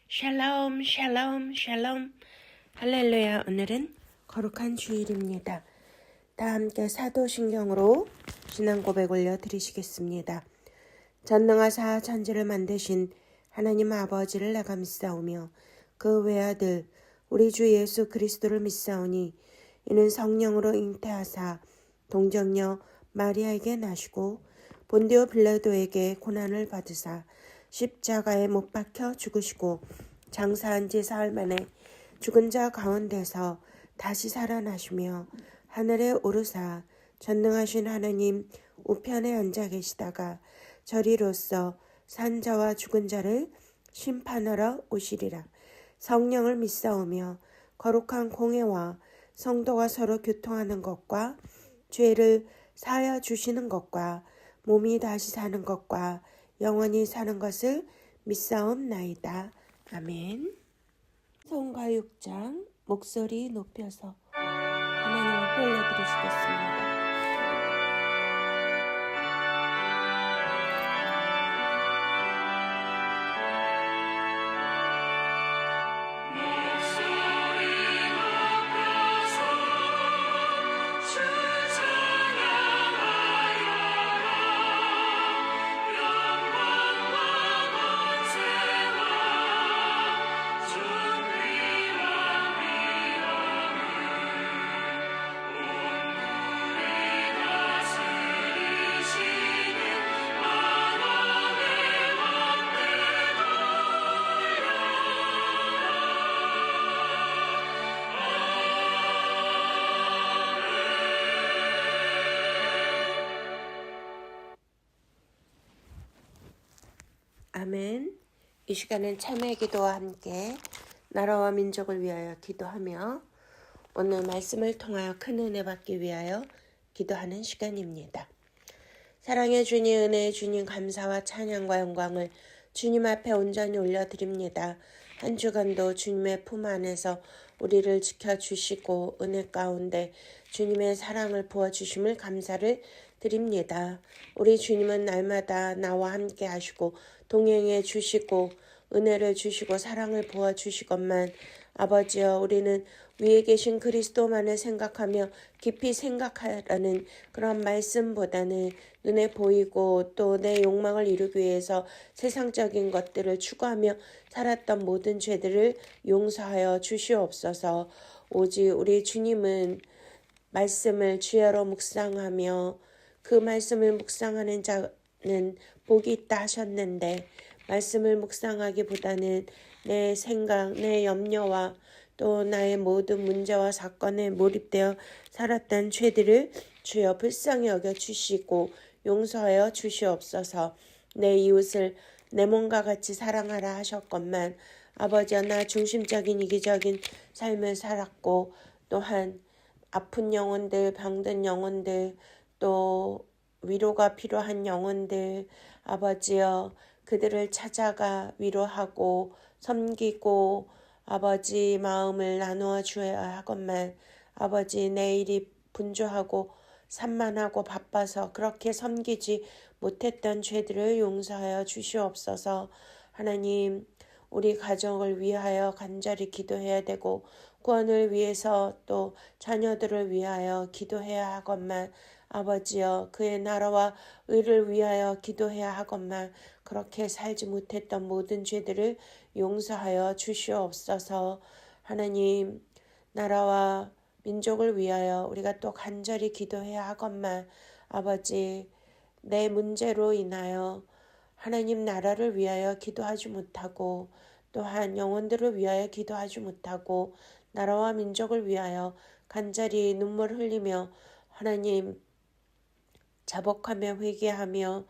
샬롬 샬롬 샬롬 할렐루야. 오늘은 거룩한 주일입니다. 다 함께 사도신경으로 신앙 고백 올려드리시겠습니다. 전능하사 천지를 만드신 하나님 아버지를 내가 믿사오며 그 외아들 우리 주 예수 그리스도를 믿사오니 이는 성령으로 잉태하사 동정녀 마리아에게 나시고 본디오 빌라도에게 고난을 받으사 십자가에 못 박혀 죽으시고 장사한 지 사흘 만에 죽은 자 가운데서 다시 살아나시며 하늘에 오르사 전능하신 하나님 우편에 앉아 계시다가 저리로서 산 자와 죽은 자를 심판하러 오시리라. 성령을 믿사오며 거룩한 공회와 성도가 서로 교통하는 것과 죄를 사하여 주시는 것과 몸이 다시 사는 것과 영원히 사는 것을 믿사옵나이다. 아멘. 성가 6장 목소리 높여서 하나님을 올려드리시겠습니다. 아멘. 이 시간은 참회 기도와 함께 나라와 민족을 위하여 기도하며 오늘 말씀을 통하여 큰 은혜 받기 위하여 기도하는 시간입니다. 사랑의 주님, 은혜의 주님, 감사와 찬양과 영광을 주님 앞에 온전히 올려드립니다. 한 주간도 주님의 품 안에서 우리를 지켜주시고 은혜 가운데 주님의 사랑을 부어주심을 감사를 드립니다. 우리 주님은 날마다 나와 함께 하시고 동행해 주시고 은혜를 주시고 사랑을 부어주시건만 아버지여, 우리는 위에 계신 그리스도만을 생각하며 깊이 생각하라는 그런 말씀보다는 눈에 보이고 또 내 욕망을 이루기 위해서 세상적인 것들을 추구하며 살았던 모든 죄들을 용서하여 주시옵소서. 오직 우리 주님은 말씀을 주야로 묵상하며 그 말씀을 묵상하는 자는 복이 있다 하셨는데, 말씀을 묵상하기보다는 내 생각, 내 염려와 또 나의 모든 문제와 사건에 몰입되어 살았던 죄들을 주여 불쌍히 여겨주시고 용서하여 주시옵소서. 내 이웃을 내 몸과 같이 사랑하라 하셨건만 아버지여, 나 중심적인 이기적인 삶을 살았고 또한 아픈 영혼들, 병든 영혼들, 또 위로가 필요한 영혼들, 아버지여, 그들을 찾아가 위로하고 섬기고 아버지 마음을 나누어 주어야 하건만 아버지, 내일이 분주하고 산만하고 바빠서 그렇게 섬기지 못했던 죄들을 용서하여 주시옵소서. 하나님, 우리 가정을 위하여 간절히 기도해야 되고 구원을 위해서 또 자녀들을 위하여 기도해야 하건만 아버지여, 그의 나라와 의를 위하여 기도해야 하건만 그렇게 살지 못했던 모든 죄들을 용서하여 주시옵소서. 하나님, 나라와 민족을 위하여 우리가 또 간절히 기도해야 하건만 아버지, 내 문제로 인하여 하나님 나라를 위하여 기도하지 못하고 또한 영혼들을 위하여 기도하지 못하고 나라와 민족을 위하여 간절히 눈물 흘리며 하나님 자복하며 회개하며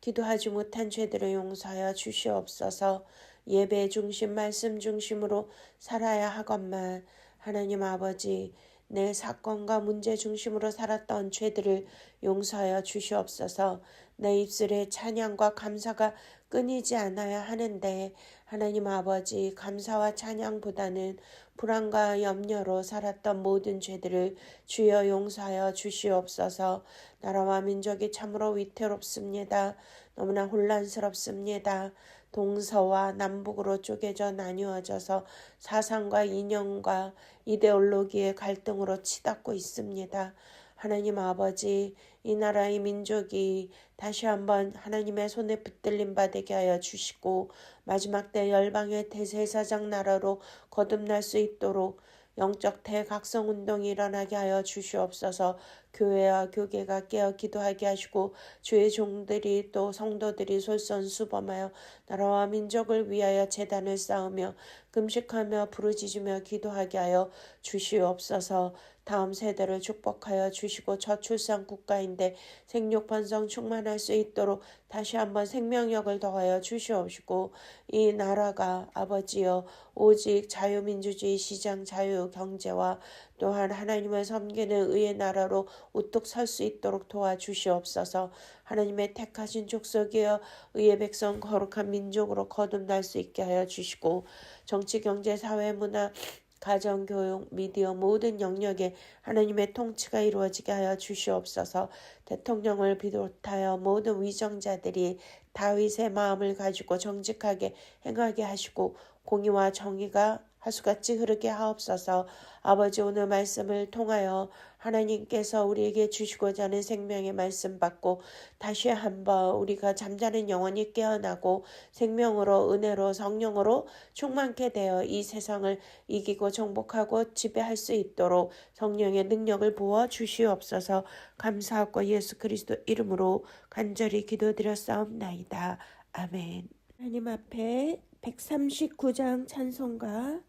기도하지 못한 죄들을 용서하여 주시옵소서. 예배 중심, 말씀 중심으로 살아야 하건만 하나님 아버지, 내 사건과 문제 중심으로 살았던 죄들을 용서하여 주시옵소서. 내 입술에 찬양과 감사가 끊이지 않아야 하는데 하나님 아버지, 감사와 찬양보다는 불안과 염려로 살았던 모든 죄들을 주여 용서하여 주시옵소서. 나라와 민족이 참으로 위태롭습니다. 너무나 혼란스럽습니다. 동서와 남북으로 쪼개져 나뉘어져서 사상과 이념과 이데올로기의 갈등으로 치닫고 있습니다. 하나님 아버지, 이 나라의 민족이 다시 한번 하나님의 손에 붙들림 받게 하여 주시고 마지막 때 열방의 대제사장 나라로 거듭날 수 있도록 영적 대각성운동이 일어나게 하여 주시옵소서. 교회와 교계가 깨어 기도하게 하시고 주의 종들이 또 성도들이 솔선수범하여 나라와 민족을 위하여 제단을 쌓으며 금식하며 부르짖으며 기도하게 하여 주시옵소서. 다음 세대를 축복하여 주시고 저출산 국가인데 생육 번성 충만할 수 있도록 다시 한번 생명력을 더하여 주시옵시고 이 나라가 아버지여 오직 자유민주주의 시장 자유 경제와 또한 하나님을 섬기는 의의 나라로 우뚝 설 수 있도록 도와주시옵소서. 하나님의 택하신 족속이여 의의 백성 거룩한 민족으로 거듭날 수 있게 하여 주시고 정치 경제 사회 문화 가정교육, 미디어 모든 영역에 하나님의 통치가 이루어지게 하여 주시옵소서. 대통령을 비롯하여 모든 위정자들이 다윗의 마음을 가지고 정직하게 행하게 하시고 공의와 정의가 하수같이 흐르게 하옵소서. 아버지 오늘 말씀을 통하여 하나님께서 우리에게 주시고자 하는 생명의 말씀 받고 다시 한번 우리가 잠자는 영혼이 깨어나고 생명으로 은혜로 성령으로 충만케 되어 이 세상을 이기고 정복하고 지배할 수 있도록 성령의 능력을 부어 주시옵소서. 감사하고 예수 그리스도 이름으로 간절히 기도드렸사옵나이다. 아멘. 하나님 앞에 139장 찬송가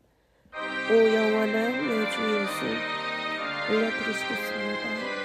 오 영원한 내 주 예수 올려드리시겠습니다.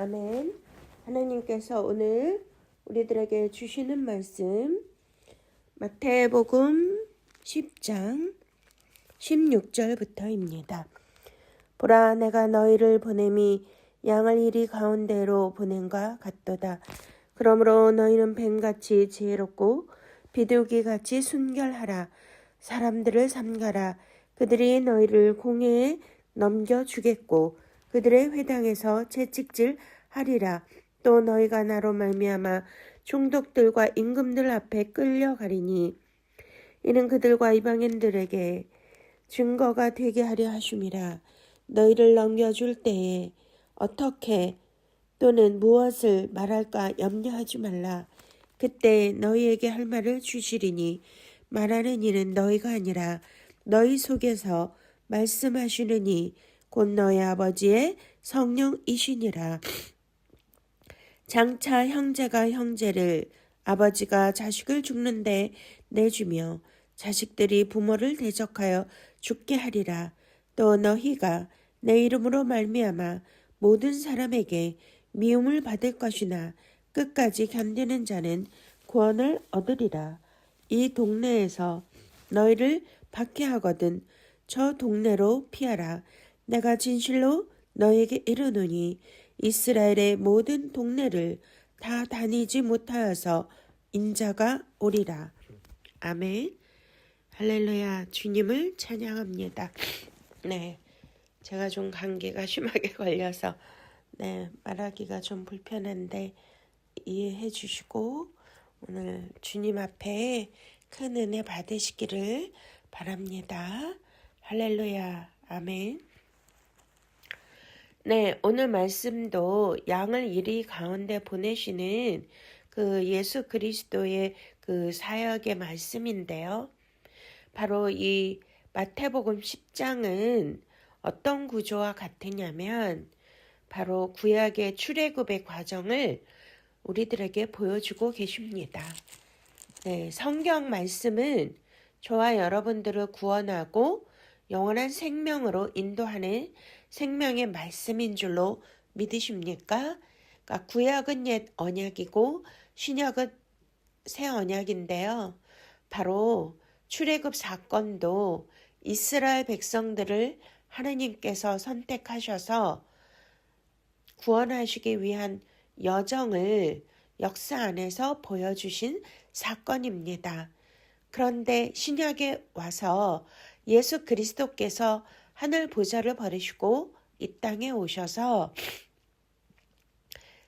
아멘. 하나님께서 오늘 우리들에게 주시는 말씀 마태복음 10장 16절부터입니다. 보라, 내가 너희를 보냄이 양을 이리 가운데로 보낸과 같도다. 그러므로 너희는 뱀같이 지혜롭고 비둘기같이 순결하라. 사람들을 삼가라. 그들이 너희를 공회에 넘겨주겠고 그들의 회당에서 채찍질 하리라. 또 너희가 나로 말미암아 총독들과 임금들 앞에 끌려가리니 이는 그들과 이방인들에게 증거가 되게 하려 하심이라. 너희를 넘겨줄 때에 어떻게 또는 무엇을 말할까 염려하지 말라. 그때 너희에게 할 말을 주시리니 말하는 이는 너희가 아니라 너희 속에서 말씀하시는 이 곧 너희 아버지의 성령이시니라. 장차 형제가 형제를, 아버지가 자식을 죽는데 내주며 자식들이 부모를 대적하여 죽게 하리라. 또 너희가 내 이름으로 말미암아 모든 사람에게 미움을 받을 것이나 끝까지 견디는 자는 구원을 얻으리라. 이 동네에서 너희를 박해하거든 저 동네로 피하라. 내가 진실로 너에게 이르노니 이스라엘의 모든 동네를 다 다니지 못하여서 인자가 오리라. 아멘. 할렐루야. 주님을 찬양합니다. 네, 제가 좀 감기가 심하게 걸려서 말하기가 좀 불편한데 이해해 주시고 오늘 주님 앞에 큰 은혜 받으시기를 바랍니다. 할렐루야. 아멘. 네, 오늘 말씀도 양을 이리 가운데 보내시는 그 예수 그리스도의 그 사역의 말씀인데요. 바로 이 마태복음 10장은 어떤 구조와 같으냐면 바로 구약의 출애굽의 과정을 우리들에게 보여주고 계십니다. 네, 성경 말씀은 저와 여러분들을 구원하고 영원한 생명으로 인도하는 생명의 말씀인 줄로 믿으십니까? 그러니까 구약은 옛 언약이고 신약은 새 언약인데요. 바로 출애굽 사건도 이스라엘 백성들을 하나님께서 선택하셔서 구원하시기 위한 여정을 역사 안에서 보여주신 사건입니다. 그런데 신약에 와서 예수 그리스도께서 하늘 보좌를 버리시고 이 땅에 오셔서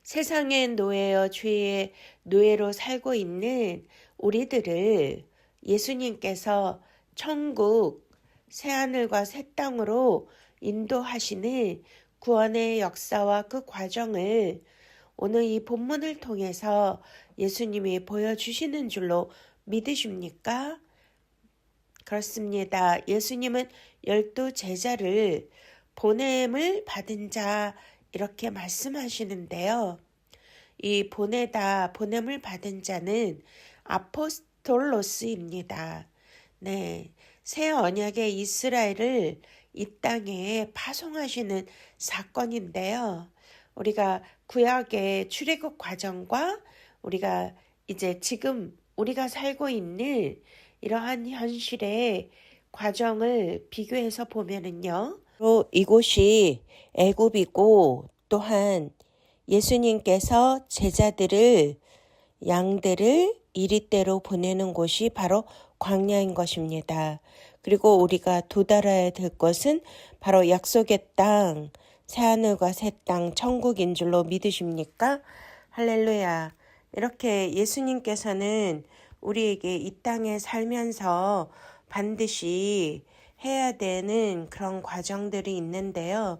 세상의 노예여 죄의 노예로 살고 있는 우리들을 예수님께서 천국 새하늘과 새 땅으로 인도하시는 구원의 역사와 그 과정을 오늘 이 본문을 통해서 예수님이 보여주시는 줄로 믿으십니까? 그렇습니다. 예수님은 12 제자를 보냄을 받은 자 이렇게 말씀하시는데요. 이 보냄을 받은 자는 아포스톨로스입니다. 네, 새 언약의 이스라엘을 이 땅에 파송하시는 사건인데요. 우리가 구약의 출애굽 과정과 우리가 이제 지금 우리가 살고 있는 이러한 현실의 과정을 비교해서 보면은요. 이곳이 애굽이고 또한 예수님께서 제자들을 양들을 이리때로 보내는 곳이 바로 광야인 것입니다. 그리고 우리가 도달해야 될 것은 바로 약속의 땅, 새하늘과 새 땅, 천국인 줄로 믿으십니까? 할렐루야. 이렇게 예수님께서는 우리에게 이 땅에 살면서 반드시 해야 되는 그런 과정들이 있는데요.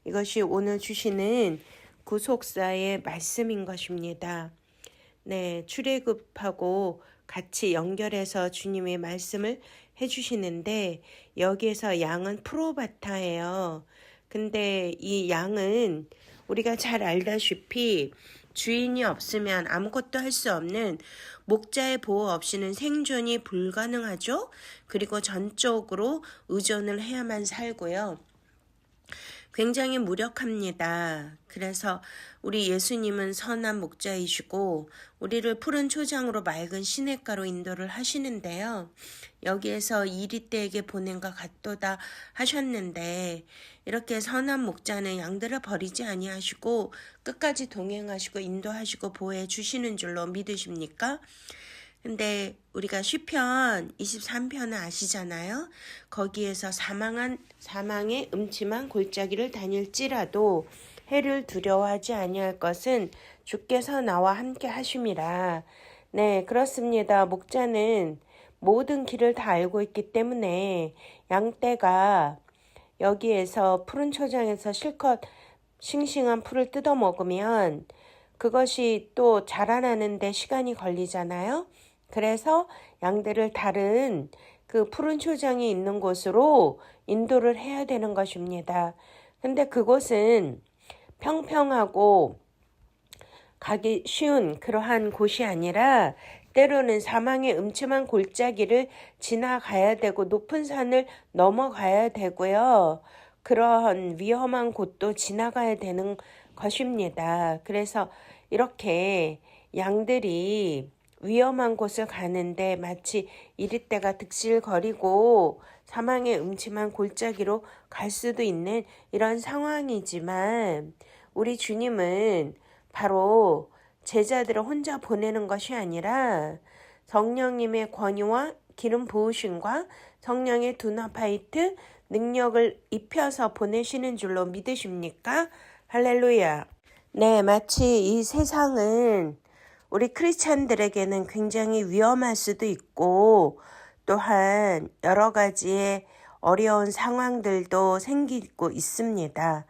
이것이 오늘 주시는 구속사의 말씀인 것입니다. 네, 출애굽하고 같이 연결해서 주님의 말씀을 해주시는데 여기에서 양은 프로바타예요. 근데 이 양은 우리가 잘 알다시피 주인이 없으면 아무것도 할 수 없는 목자의 보호 없이는 생존이 불가능하죠. 그리고 전적으로 의존을 해야만 살고요. 굉장히 무력합니다. 그래서 우리 예수님은 선한 목자이시고 우리를 푸른 초장으로 맑은 시냇가로 인도를 하시는데요. 여기에서 이리떼에게 보냄과 같도다 하셨는데 이렇게 선한 목자는 양들을 버리지 아니하시고 끝까지 동행하시고 인도하시고 보호해 주시는 줄로 믿으십니까? 근데 우리가 시편 23편을 아시잖아요. 거기에서 사망의 음침한 골짜기를 다닐지라도 해를 두려워하지 아니할 것은 주께서 나와 함께 하심이라. 네, 그렇습니다. 목자는 모든 길을 다 알고 있기 때문에 양떼가 여기에서 푸른 초장에서 실컷 싱싱한 풀을 뜯어 먹으면 그것이 또 자라나는데 시간이 걸리잖아요. 그래서 양들을 다른 그 푸른 초장이 있는 곳으로 인도를 해야 되는 것입니다. 근데 그곳은 평평하고 가기 쉬운 그러한 곳이 아니라 때로는 사망의 음침한 골짜기를 지나가야 되고 높은 산을 넘어가야 되고요. 그런 위험한 곳도 지나가야 되는 것입니다. 그래서 이렇게 양들이 위험한 곳을 가는데 마치 이리떼가 득실거리고 사망의 음침한 골짜기로 갈 수도 있는 이런 상황이지만 우리 주님은 바로 제자들을 혼자 보내는 것이 아니라 성령님의 권위와 기름 부으심과 성령의 두나파이트 능력을 입혀서 보내시는 줄로 믿으십니까? 할렐루야. 네, 마치 이 세상은 우리 크리스찬들에게는 굉장히 위험할 수도 있고 또한 여러 가지의 어려운 상황들도 생기고 있습니다.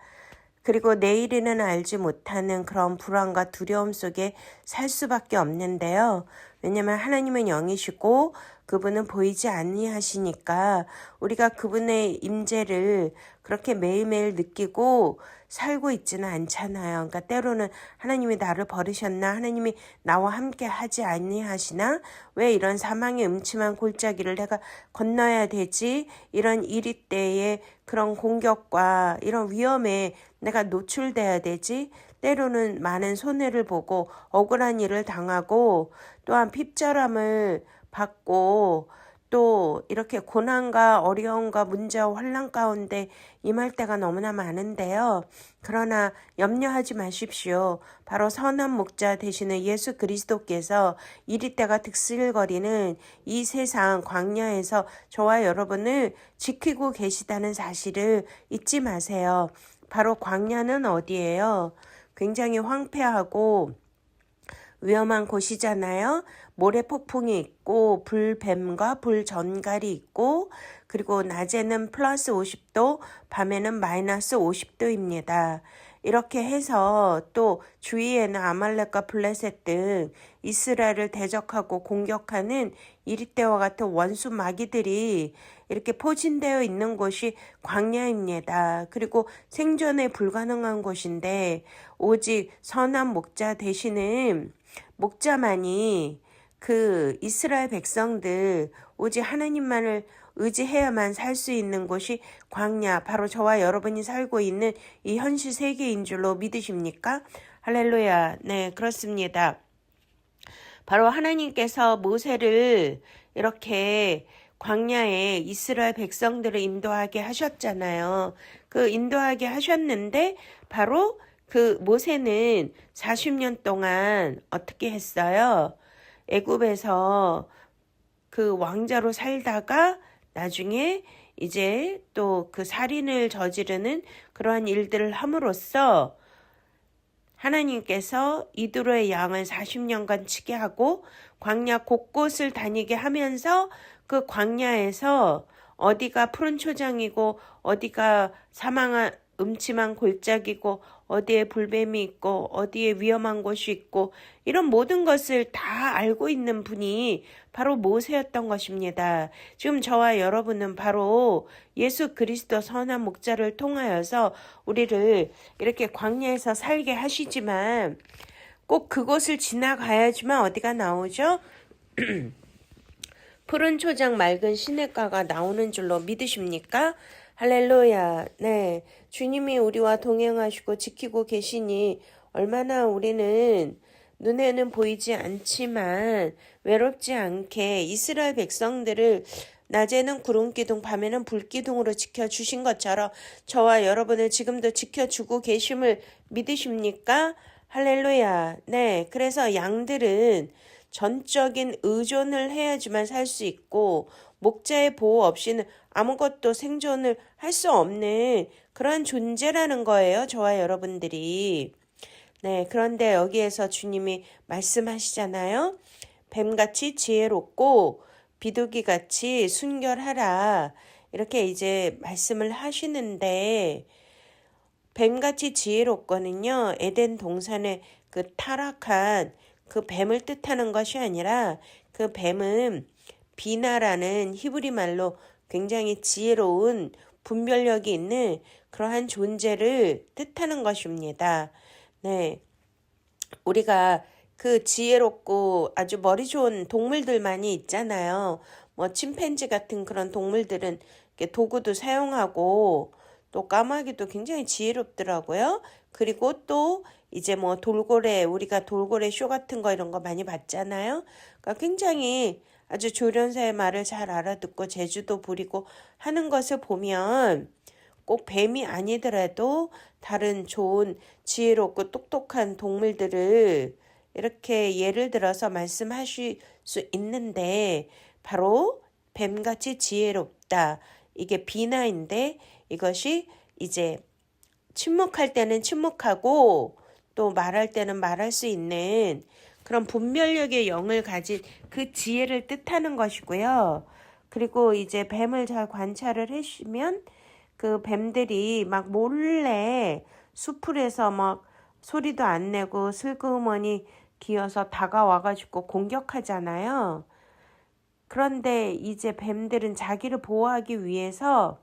그리고 내일은 알지 못하는 그런 불안과 두려움 속에 살 수밖에 없는데요. 왜냐하면 하나님은 영이시고 그분은 보이지 아니하시니까 우리가 그분의 임재를 그렇게 매일매일 느끼고 살고 있지는 않잖아요. 그러니까 때로는 하나님이 나를 버리셨나? 하나님이 나와 함께 하지 아니하시나? 왜 이런 사망의 음침한 골짜기를 내가 건너야 되지? 이런 이리때의 그런 공격과 이런 위험에 내가 노출돼야 되지? 때로는 많은 손해를 보고 억울한 일을 당하고 또한 핍절함을 받고 또 이렇게 고난과 어려움과 문제와 환난 가운데 임할 때가 너무나 많은데요. 그러나 염려하지 마십시오. 바로 선한 목자 되시는 예수 그리스도께서 이리때가 득실거리는 이 세상 광야에서 저와 여러분을 지키고 계시다는 사실을 잊지 마세요. 바로 광야는 어디예요? 굉장히 황폐하고 위험한 곳이잖아요. 모래폭풍이 있고 불뱀과 불전갈이 있고 그리고 낮에는 플러스 50도, 밤에는 마이너스 50도입니다. 이렇게 해서 또 주위에는 아말렉과 블레셋 등 이스라엘을 대적하고 공격하는 이리떼와 같은 원수 마귀들이 이렇게 포진되어 있는 곳이 광야입니다. 그리고 생존에 불가능한 곳인데 오직 선한 목자 되시는 목자만이 그 이스라엘 백성들 오직 하나님만을 의지해야만 살 수 있는 곳이 광야, 바로 저와 여러분이 살고 있는 이 현실 세계인 줄로 믿으십니까? 할렐루야. 네, 그렇습니다. 바로 하나님께서 모세를 이렇게 광야에 이스라엘 백성들을 인도하게 하셨잖아요. 그 인도하게 하셨는데 바로 그 모세는 40년 동안 어떻게 했어요? 애굽에서 그 왕자로 살다가 나중에 이제 또 그 살인을 저지르는 그러한 일들을 함으로써 하나님께서 이드로의 양을 40년간 치게 하고 광야 곳곳을 다니게 하면서 그 광야에서 어디가 푸른 초장이고 어디가 사망한 음침한 골짜기고 어디에 불뱀이 있고 어디에 위험한 곳이 있고 이런 모든 것을 다 알고 있는 분이 바로 모세였던 것입니다. 지금 저와 여러분은 바로 예수 그리스도 선한 목자를 통하여서 우리를 이렇게 광야에서 살게 하시지만 꼭 그곳을 지나가야지만 어디가 나오죠? 푸른 초장 맑은 시냇가가 나오는 줄로 믿으십니까? 할렐루야. 네. 주님이 우리와 동행하시고 지키고 계시니 얼마나 우리는 눈에는 보이지 않지만 외롭지 않게 이스라엘 백성들을 낮에는 구름기둥, 밤에는 불기둥으로 지켜주신 것처럼 저와 여러분을 지금도 지켜주고 계심을 믿으십니까? 할렐루야. 네. 그래서 양들은 전적인 의존을 해야지만 살 수 있고 목자의 보호 없이는 아무것도 생존을 할 수 없는 그런 존재라는 거예요. 저와 여러분들이. 네, 그런데 여기에서 주님이 말씀하시잖아요. 뱀같이 지혜롭고 비둘기같이 순결하라. 이렇게 이제 말씀을 하시는데 뱀같이 지혜롭거는요. 에덴 동산의 그 타락한 그 뱀을 뜻하는 것이 아니라 그 뱀은 비나라는 히브리 말로 굉장히 지혜로운 분별력이 있는 그러한 존재를 뜻하는 것입니다. 네, 우리가 그 지혜롭고 아주 머리 좋은 동물들 많이 있잖아요. 뭐 침팬지 같은 그런 동물들은 이렇게 도구도 사용하고 또 까마귀도 굉장히 지혜롭더라고요. 그리고 또 이제 뭐 돌고래, 우리가 돌고래 쇼 같은 거 이런 거 많이 봤잖아요. 그러니까 굉장히 아주 조련사의 말을 잘 알아듣고 제주도 부리고 하는 것을 보면 꼭 뱀이 아니더라도 다른 좋은 지혜롭고 똑똑한 동물들을 이렇게 예를 들어서 말씀하실 수 있는데 바로 뱀같이 지혜롭다. 이게 비나인데 이것이 이제 침묵할 때는 침묵하고 또 말할 때는 말할 수 있는 그런 분별력의 영을 가진 그 지혜를 뜻하는 것이고요. 그리고 이제 뱀을 잘 관찰을 하시면 그 뱀들이 막 몰래 수풀에서 막 소리도 안 내고 슬그머니 기어서 다가와가지고 공격하잖아요. 그런데 이제 뱀들은 자기를 보호하기 위해서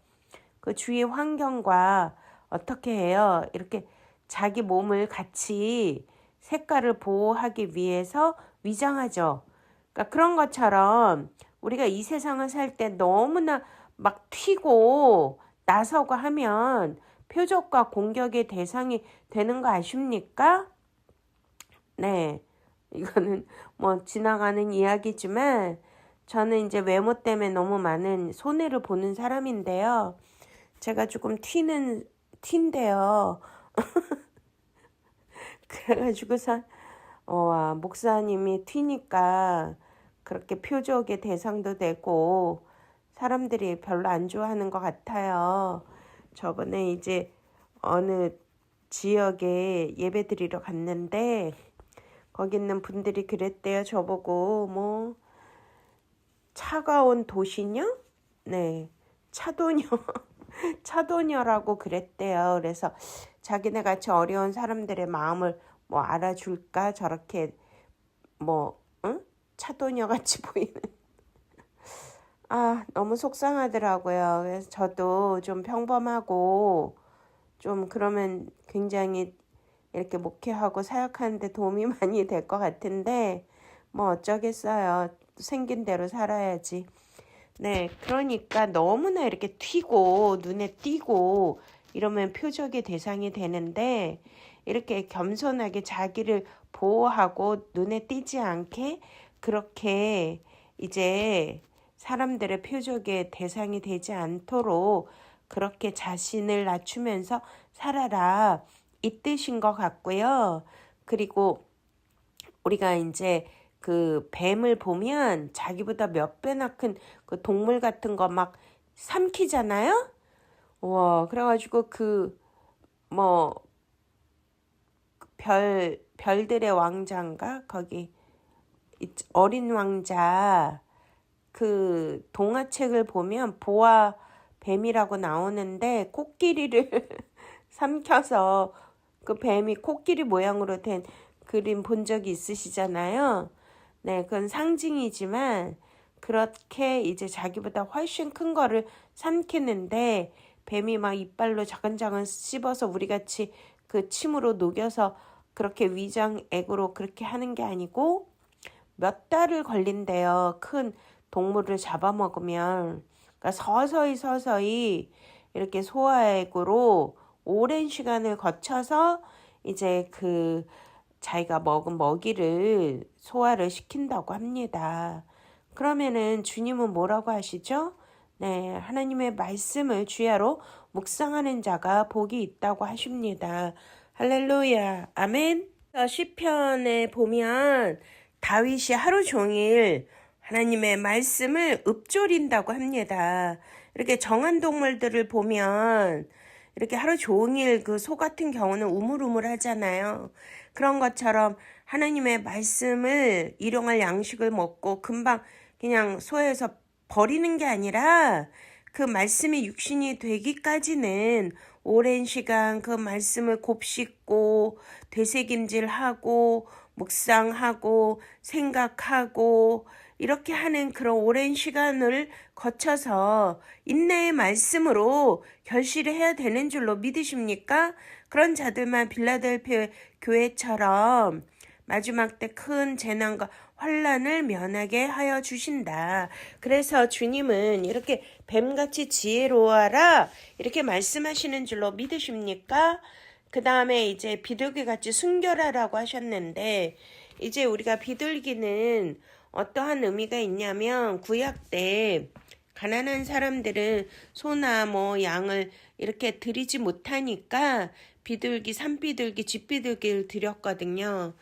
그 주위 환경과 어떻게 해요? 이렇게 자기 몸을 같이 색깔을 보호하기 위해서 위장하죠. 그러니까 그런 것처럼 우리가 이 세상을 살 때 너무나 막 튀고 나서고 하면 표적과 공격의 대상이 되는 거 아십니까? 네, 이거는 뭐 지나가는 이야기지만 저는 이제 외모 때문에 너무 많은 손해를 보는 사람인데요. 제가 조금 튄데요. 그래가지고서 목사님이 튀니까 그렇게 표적의 대상도 되고 사람들이 별로 안 좋아하는 것 같아요. 저번에 이제 어느 지역에 예배 드리러 갔는데 거기 있는 분들이 그랬대요. 저보고 뭐 차가운 도시녀? 네, 차도녀. 차도녀라고 그랬대요. 그래서 자기네 같이 어려운 사람들의 마음을 뭐 알아줄까? 저렇게 뭐 차도녀 같이 보이는. 너무 속상하더라고요. 그래서 저도 좀 평범하고 좀 그러면 굉장히 이렇게 목회하고 사역하는데 도움이 많이 될 것 같은데 뭐 어쩌겠어요. 생긴 대로 살아야지. 네, 그러니까 너무나 이렇게 튀고 눈에 띄고 이러면 표적의 대상이 되는데 이렇게 겸손하게 자기를 보호하고 눈에 띄지 않게 그렇게 이제 사람들의 표적의 대상이 되지 않도록 그렇게 자신을 낮추면서 살아라 이 뜻인 것 같고요. 그리고 우리가 이제 그 뱀을 보면 자기보다 몇 배나 큰 그 동물 같은 거 막 삼키잖아요. 와, 그래가지고 그 뭐 별들의 왕자인가 거기 어린 왕자 그 동화책을 보면 보아 뱀이라고 나오는데 코끼리를 삼켜서 그 뱀이 코끼리 모양으로 된 그림 본 적이 있으시잖아요. 네, 그건 상징이지만 그렇게 이제 자기보다 훨씬 큰 거를 삼키는데 뱀이 막 이빨로 자근자근 씹어서 우리같이 그 침으로 녹여서 그렇게 위장액으로 그렇게 하는 게 아니고 몇 달을 걸린대요. 큰 동물을 잡아먹으면. 그러니까 서서히 이렇게 소화액으로 오랜 시간을 거쳐서 이제 그 자기가 먹은 먹이를 소화를 시킨다고 합니다. 그러면은 주님은 뭐라고 하시죠? 네, 하나님의 말씀을 주야로 묵상하는 자가 복이 있다고 하십니다. 할렐루야, 아멘. 시편에 보면 다윗이 하루 종일 하나님의 말씀을 읊조린다고 합니다. 이렇게 정한 동물들을 보면 이렇게 하루 종일 그 소 같은 경우는 우물우물 하잖아요. 그런 것처럼 하나님의 말씀을 일용할 양식을 먹고 금방 그냥 소에서 버리는 게 아니라 그 말씀이 육신이 되기까지는 오랜 시간 그 말씀을 곱씹고 되새김질하고 묵상하고 생각하고 이렇게 하는 그런 오랜 시간을 거쳐서 인내의 말씀으로 결실을 해야 되는 줄로 믿으십니까? 그런 자들만 빌라델피아 교회처럼 마지막 때 큰 재난과 환난을 면하게 하여 주신다. 그래서 주님은 이렇게 뱀같이 지혜로워라 이렇게 말씀하시는 줄로 믿으십니까? 그 다음에 이제 비둘기같이 순결하라고 하셨는데 이제 우리가 비둘기는 어떠한 의미가 있냐면 구약 때 가난한 사람들은 소나 뭐 양을 이렇게 드리지 못하니까 비둘기, 산비둘기, 쥐비둘기를 드렸거든요.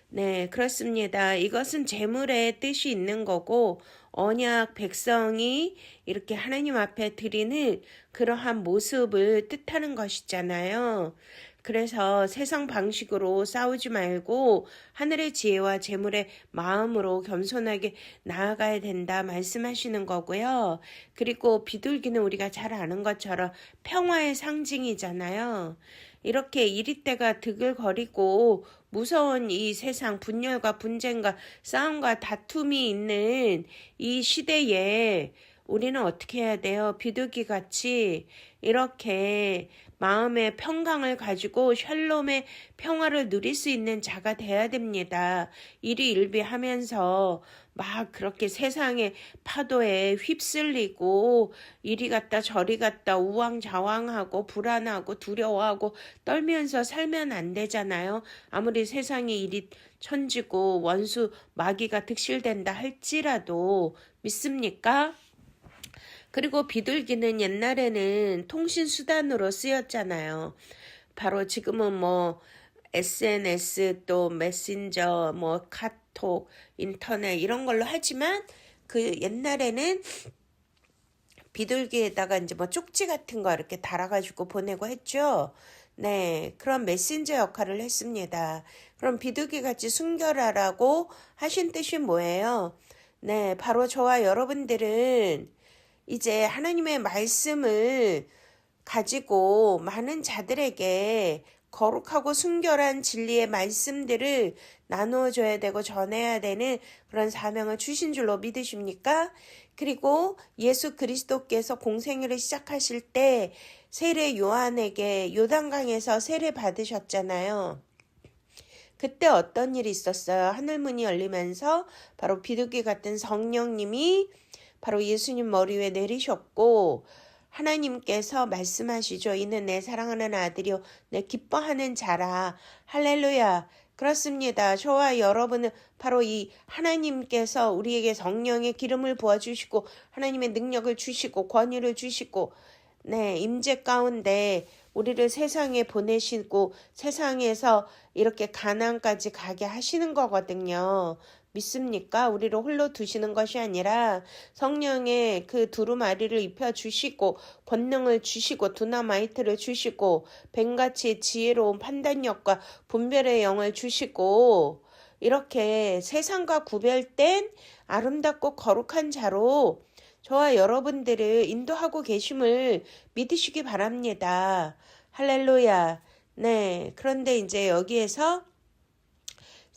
네, 그렇습니다. 이것은 제물의 뜻이 있는 거고 언약 백성이 이렇게 하나님 앞에 드리는 그러한 모습을 뜻하는 것이잖아요. 그래서 세상 방식으로 싸우지 말고 하늘의 지혜와 제물의 마음으로 겸손하게 나아가야 된다 말씀하시는 거고요. 그리고 비둘기는 우리가 잘 아는 것처럼 평화의 상징이잖아요. 이렇게 이리때가 드글거리고 무서운 이 세상 분열과 분쟁과 싸움과 다툼이 있는 이 시대에 우리는 어떻게 해야 돼요? 비둘기같이 이렇게 마음의 평강을 가지고 샬롬의 평화를 누릴 수 있는 자가 돼야 됩니다. 일희일비하면서 막 그렇게 세상의 파도에 휩쓸리고 이리 갔다 저리 갔다 우왕좌왕하고 불안하고 두려워하고 떨면서 살면 안 되잖아요. 아무리 세상이 이리 천지고 원수 마귀가 득실된다 할지라도 믿습니까? 그리고 비둘기는 옛날에는 통신수단으로 쓰였잖아요. 바로 지금은 뭐 SNS 또 메신저 뭐 카톡 인터넷 이런 걸로 하지만 그 옛날에는 비둘기에다가 이제 뭐 쪽지 같은 거 이렇게 달아가지고 보내고 했죠. 네, 그런 메신저 역할을 했습니다. 그럼 비둘기같이 순결하라고 하신 뜻이 뭐예요? 네, 바로 저와 여러분들은 이제 하나님의 말씀을 가지고 많은 자들에게 거룩하고 순결한 진리의 말씀들을 나누어줘야 되고 전해야 되는 그런 사명을 주신 줄로 믿으십니까? 그리고 예수 그리스도께서 공생애를 시작하실 때 세례 요한에게 요단강에서 세례 받으셨잖아요. 그때 어떤 일이 있었어요? 하늘문이 열리면서 바로 비둘기 같은 성령님이 바로 예수님 머리 위에 내리셨고 하나님께서 말씀하시죠. 이는 내 사랑하는 아들이요 내 기뻐하는 자라. 할렐루야. 그렇습니다. 저와 여러분은 바로 이 하나님께서 우리에게 성령의 기름을 부어주시고 하나님의 능력을 주시고 권위를 주시고 네, 임재 가운데 우리를 세상에 보내시고 세상에서 이렇게 가나안까지 가게 하시는 거거든요. 믿습니까? 우리를 홀로 두시는 것이 아니라 성령의 그 두루마리를 입혀주시고 권능을 주시고 두나마이트를 주시고 뱀같이 지혜로운 판단력과 분별의 영을 주시고 이렇게 세상과 구별된 아름답고 거룩한 자로 저와 여러분들을 인도하고 계심을 믿으시기 바랍니다. 할렐루야. 네, 그런데 이제 여기에서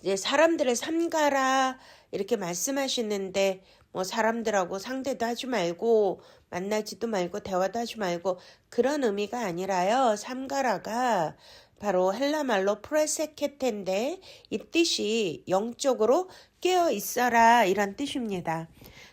이제 사람들을 삼가라 이렇게 말씀하시는데 뭐 사람들하고 상대도 하지 말고 만나지도 말고 대화도 하지 말고 그런 의미가 아니라요. 삼가라가 바로 헬라말로 프레세케텐데 이 뜻이 영적으로 깨어 있어라 이런 뜻입니다.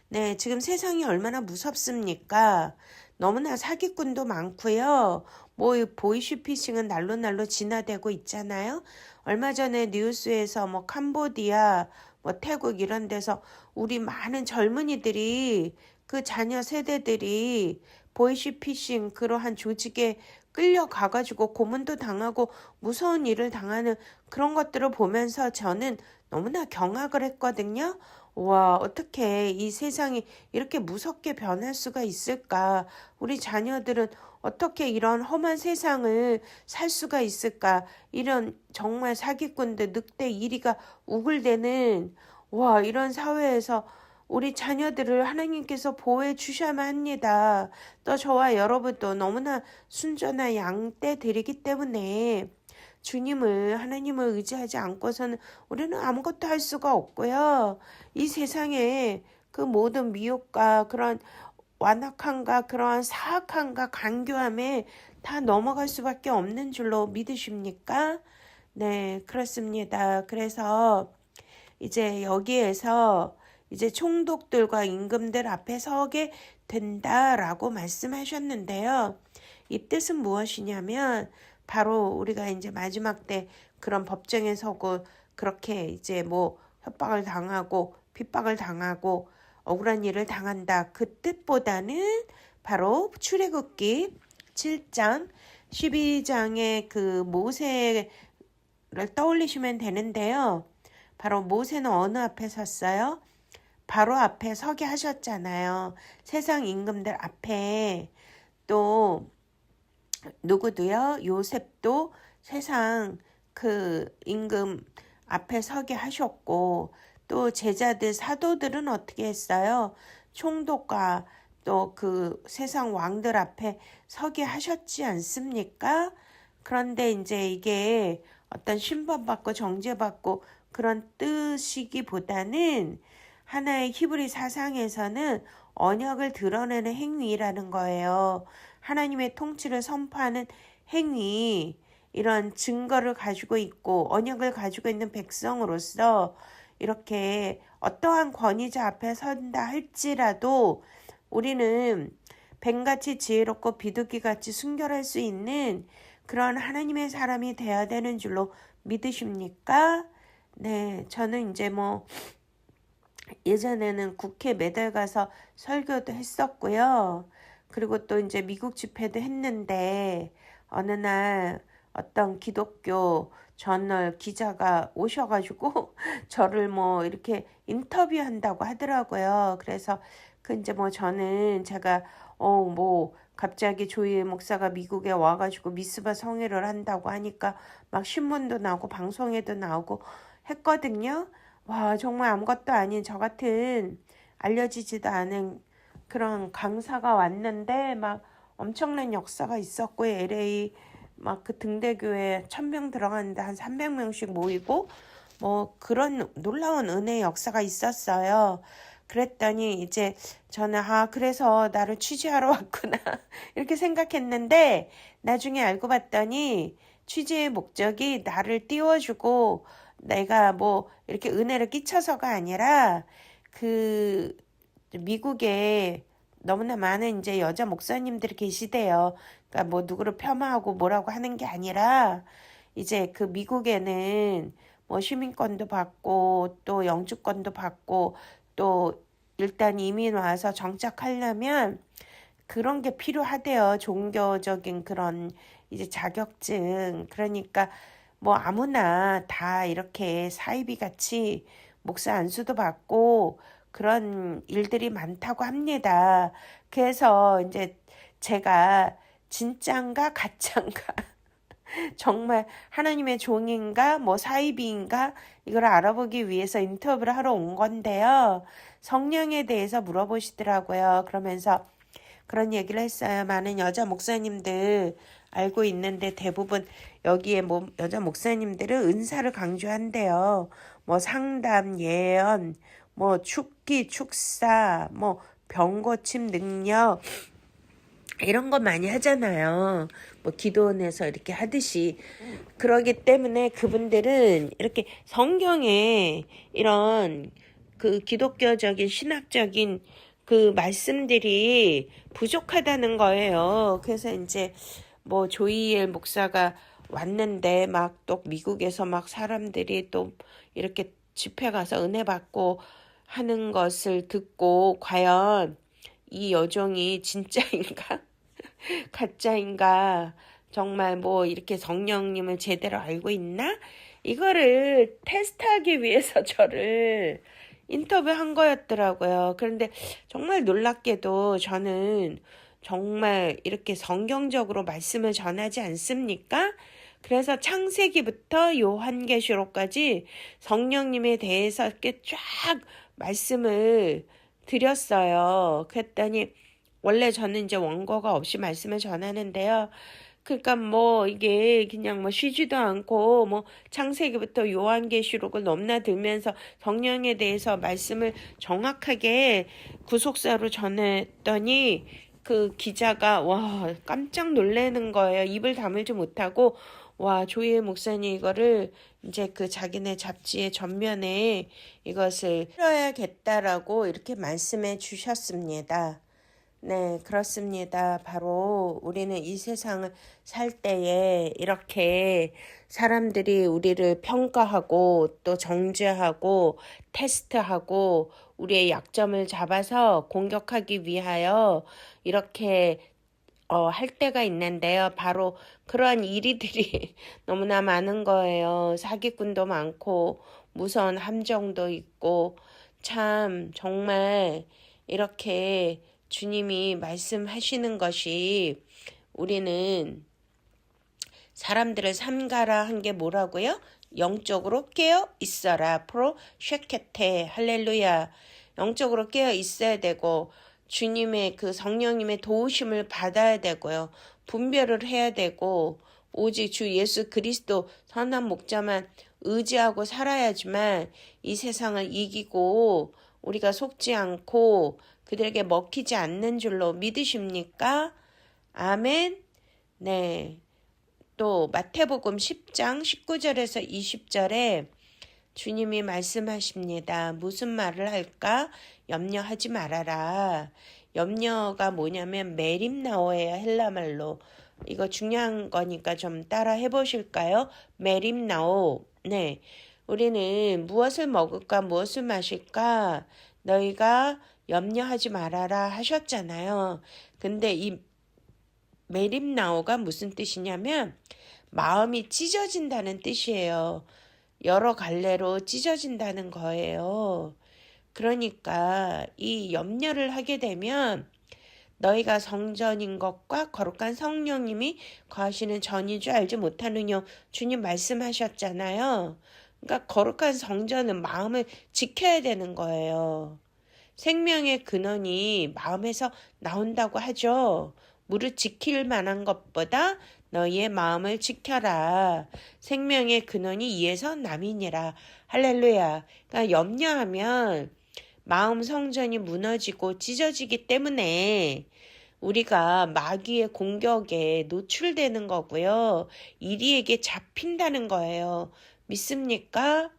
네, 지금 세상이 얼마나 무섭습니까? 너무나 사기꾼도 많고요. 뭐 보이스피싱은 날로 날로 진화되고 있잖아요. 얼마 전에 뉴스에서 뭐 캄보디아, 뭐 태국 이런 데서 우리 많은 젊은이들이 그 자녀 세대들이 보이스피싱 그러한 조직에 끌려가가지고 고문도 당하고 무서운 일을 당하는 그런 것들을 보면서 저는 너무나 경악을 했거든요. 와, 어떻게 이 세상이 이렇게 무섭게 변할 수가 있을까? 우리 자녀들은 어떻게 이런 험한 세상을 살 수가 있을까? 이런 정말 사기꾼들, 늑대 이리가 우글대는 와, 이런 사회에서 우리 자녀들을 하나님께서 보호해 주셔야만 합니다. 또 저와 여러분도 너무나 순전한 양떼 들이기 때문에 주님을 하나님을 의지하지 않고서는 우리는 아무것도 할 수가 없고요. 이 세상에 그 모든 미혹과 그런 완악함과 그러한 사악함과 간교함에 다 넘어갈 수밖에 없는 줄로 믿으십니까? 네, 그렇습니다. 그래서 이제 여기에서 이제 총독들과 임금들 앞에 서게 된다라고 말씀하셨는데요. 이 뜻은 무엇이냐면 바로 우리가 이제 마지막 때 그런 법정에 서고 그렇게 이제 뭐 협박을 당하고 핍박을 당하고 억울한 일을 당한다. 그 뜻보다는 바로 출애굽기 7장 12장의 그 모세를 떠올리시면 되는데요. 바로 모세는 어느 앞에 섰어요? 바로 앞에 서게 하셨잖아요. 세상 임금들 앞에. 또 누구도요? 요셉도 세상 그 임금 앞에 서게 하셨고, 또 제자들 사도들은 어떻게 했어요? 총독과 또 그 세상 왕들 앞에 서게 하셨지 않습니까? 그런데 이제 이게 어떤 신분받고 정죄받고 그런 뜻이기보다는 하나의 히브리 사상에서는 언약을 드러내는 행위라는 거예요. 하나님의 통치를 선포하는 행위, 이런 증거를 가지고 있고 언약을 가지고 있는 백성으로서 이렇게 어떠한 권위자 앞에 선다 할지라도 우리는 뱀같이 지혜롭고 비둘기같이 순결할 수 있는 그런 하나님의 사람이 되어야 되는 줄로 믿으십니까? 네, 저는 이제 뭐 예전에는 국회 매달 가서 설교도 했었고요. 그리고 또 이제 미국 집회도 했는데 어느 날 어떤 기독교 저널 기자가 오셔가지고 저를 뭐 이렇게 인터뷰한다고 하더라고요. 그래서 그 이제 뭐 저는 제가 뭐 갑자기 조이엘 목사가 미국에 와가지고 미스바 성회를 한다고 하니까 막 신문도 나오고 방송에도 나오고 했거든요. 와, 정말 아무것도 아닌 저 같은 알려지지도 않은 그런 강사가 왔는데 막 엄청난 역사가 있었고 LA 막 그 등대교회 1000명 들어갔는데 한 300명씩 모이고 뭐 그런 놀라운 은혜의 역사가 있었어요. 그랬더니 이제 저는 그래서 나를 취재하러 왔구나 이렇게 생각했는데 나중에 알고 봤더니 취재의 목적이 나를 띄워주고 내가 뭐 이렇게 은혜를 끼쳐서가 아니라 그 미국에 너무나 많은 이제 여자 목사님들이 계시대요. 그러니까 뭐 누구를 폄하하고 뭐라고 하는 게 아니라 이제 그 미국에는 뭐 시민권도 받고 또 영주권도 받고 또 일단 이민 와서 정착하려면 그런 게 필요하대요. 종교적인 그런 이제 자격증. 그러니까 뭐 아무나 다 이렇게 사이비 같이 목사 안수도 받고 그런 일들이 많다고 합니다. 그래서 이제 제가 진짠가 가짠가 정말 하나님의 종인가 뭐 사이비인가 이걸 알아보기 위해서 인터뷰를 하러 온 건데요. 성령에 대해서 물어보시더라고요. 그러면서 그런 얘기를 했어요. 많은 여자 목사님들 알고 있는데 대부분 여기에 뭐 여자 목사님들은 은사를 강조한대요. 뭐 상담, 예언, 뭐 축기, 축사, 뭐 병고침 능력 이런 거 많이 하잖아요. 뭐 기도원에서 이렇게 하듯이. 그러기 때문에 그분들은 이렇게 성경에 이런 그 기독교적인 신학적인 그 말씀들이 부족하다는 거예요. 그래서 이제 뭐 조이엘 목사가 왔는데 막 또 미국에서 막 사람들이 또 이렇게 집회 가서 은혜 받고 하는 것을 듣고 과연 이 여종이 진짜인가 가짜인가 정말 뭐 이렇게 성령님을 제대로 알고 있나 이거를 테스트하기 위해서 저를 인터뷰한 거였더라고요. 그런데 정말 놀랍게도 저는 정말 이렇게 성경적으로 말씀을 전하지 않습니까? 그래서 창세기부터 요한계시록까지 성령님에 대해서 이렇게 쫙 말씀을 드렸어요. 그랬더니 원래 저는 이제 원고가 없이 말씀을 전하는데요. 그러니까 뭐 이게 그냥 뭐 쉬지도 않고 뭐 창세기부터 요한계시록을 넘나들면서 성령에 대해서 말씀을 정확하게 구속사로 전했더니 그 기자가 와 깜짝 놀라는 거예요. 입을 다물지 못하고 와 조이엘 목사님 이거를 이제 그 자기네 잡지의 전면에 이것을 실어야겠다라고 이렇게 말씀해 주셨습니다. 네, 그렇습니다. 바로 우리는 이 세상을 살 때에 이렇게 사람들이 우리를 평가하고 또 정죄하고 테스트하고 우리의 약점을 잡아서 공격하기 위하여 이렇게 할 때가 있는데요. 바로 그러한 일이들이 너무나 많은 거예요. 사기꾼도 많고 무서운 함정도 있고 참 정말 이렇게 주님이 말씀하시는 것이 우리는 사람들을 삼가라 한 게 뭐라고요? 영적으로 깨어 있어라. 프로 쉐케테 할렐루야. 영적으로 깨어 있어야 되고 주님의 그 성령님의 도우심을 받아야 되고요. 분별을 해야 되고 오직 주 예수 그리스도 선한 목자만 의지하고 살아야지만 이 세상을 이기고 우리가 속지 않고 그들에게 먹히지 않는 줄로 믿으십니까? 아멘. 네. 또 마태복음 10장 19절에서 20절에 주님이 말씀하십니다. 무슨 말을 할까? 염려하지 말아라. 염려가 뭐냐면 메림나오예요. 헬라말로. 이거 중요한 거니까 좀 따라 해보실까요? 메림나오. 네. 우리는 무엇을 먹을까? 무엇을 마실까? 너희가 염려하지 말아라 하셨잖아요. 근데 이 메림나오가 무슨 뜻이냐면 마음이 찢어진다는 뜻이에요. 여러 갈래로 찢어진다는 거예요. 그러니까 이 염려를 하게 되면 너희가 성전인 것과 거룩한 성령님이 거하시는 전인 줄 알지 못하느냐 주님 말씀하셨잖아요. 그러니까 거룩한 성전은 마음을 지켜야 되는 거예요. 생명의 근원이 마음에서 나온다고 하죠. 무릇 지킬 만한 것보다 너희의 마음을 지켜라. 생명의 근원이 이에서 남이니라. 할렐루야. 그러니까 염려하면 마음 성전이 무너지고 찢어지기 때문에 우리가 마귀의 공격에 노출되는 거고요. 이리에게 잡힌다는 거예요. 믿습니까?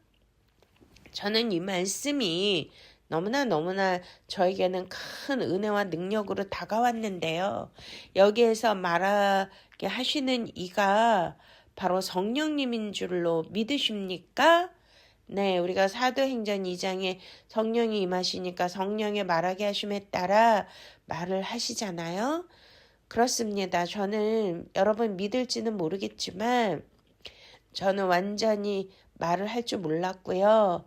저는 이 말씀이 너무나 저에게는 큰 은혜와 능력으로 다가왔는데요. 여기에서 말하게 하시는 이가 바로 성령님인 줄로 믿으십니까? 네, 우리가 사도행전 2장에 성령이 임하시니까 성령의 말하게 하심에 따라 말을 하시잖아요. 그렇습니다. 저는 여러분 믿을지는 모르겠지만 저는 완전히 말을 할 줄 몰랐고요.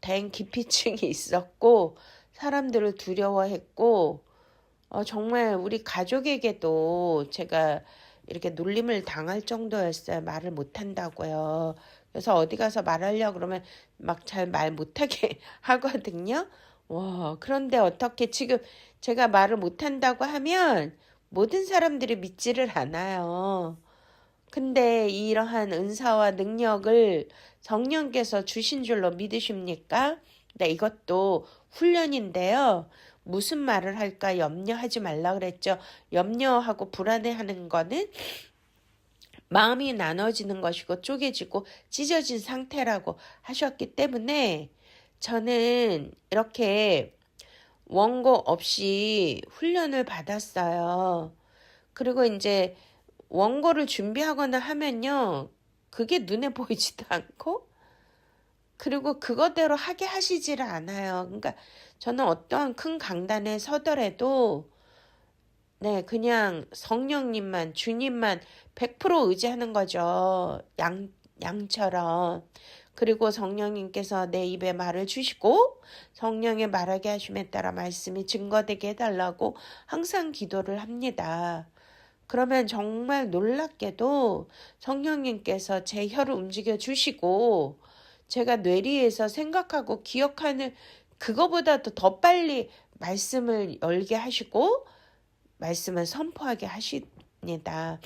다행 기피증이 있었고 사람들을 두려워했고 정말 우리 가족에게도 제가 이렇게 놀림을 당할 정도였어요. 말을 못한다고요. 그래서 어디 가서 말하려고 그러면 막 잘 말 못하게 하거든요. 와, 그런데 어떻게 지금 제가 말을 못한다고 하면 모든 사람들이 믿지를 않아요. 근데 이러한 은사와 능력을 성령께서 주신 줄로 믿으십니까? 네, 이것도 훈련인데요. 무슨 말을 할까 염려하지 말라 그랬죠. 염려하고 불안해하는 거는 마음이 나눠지는 것이고 쪼개지고 찢어진 상태라고 하셨기 때문에 저는 이렇게 원고 없이 훈련을 받았어요. 그리고 이제 원고를 준비하거나 하면요. 그게 눈에 보이지도 않고 그리고 그거대로 하게 하시지를 않아요. 그러니까 저는 어떠한 큰 강단에 서더라도 네, 그냥 성령님만, 주님만 100% 의지하는 거죠. 양처럼. 그리고 성령님께서 내 입에 말을 주시고 성령의 말하게 하심에 따라 말씀이 증거되게 해달라고 항상 기도를 합니다. 그러면 정말 놀랍게도 성령님께서 제 혀를 움직여 주시고 제가 뇌리에서 생각하고 기억하는 그거보다도 더 빨리 말씀을 열게 하시고 말씀을 선포하게 하십니다.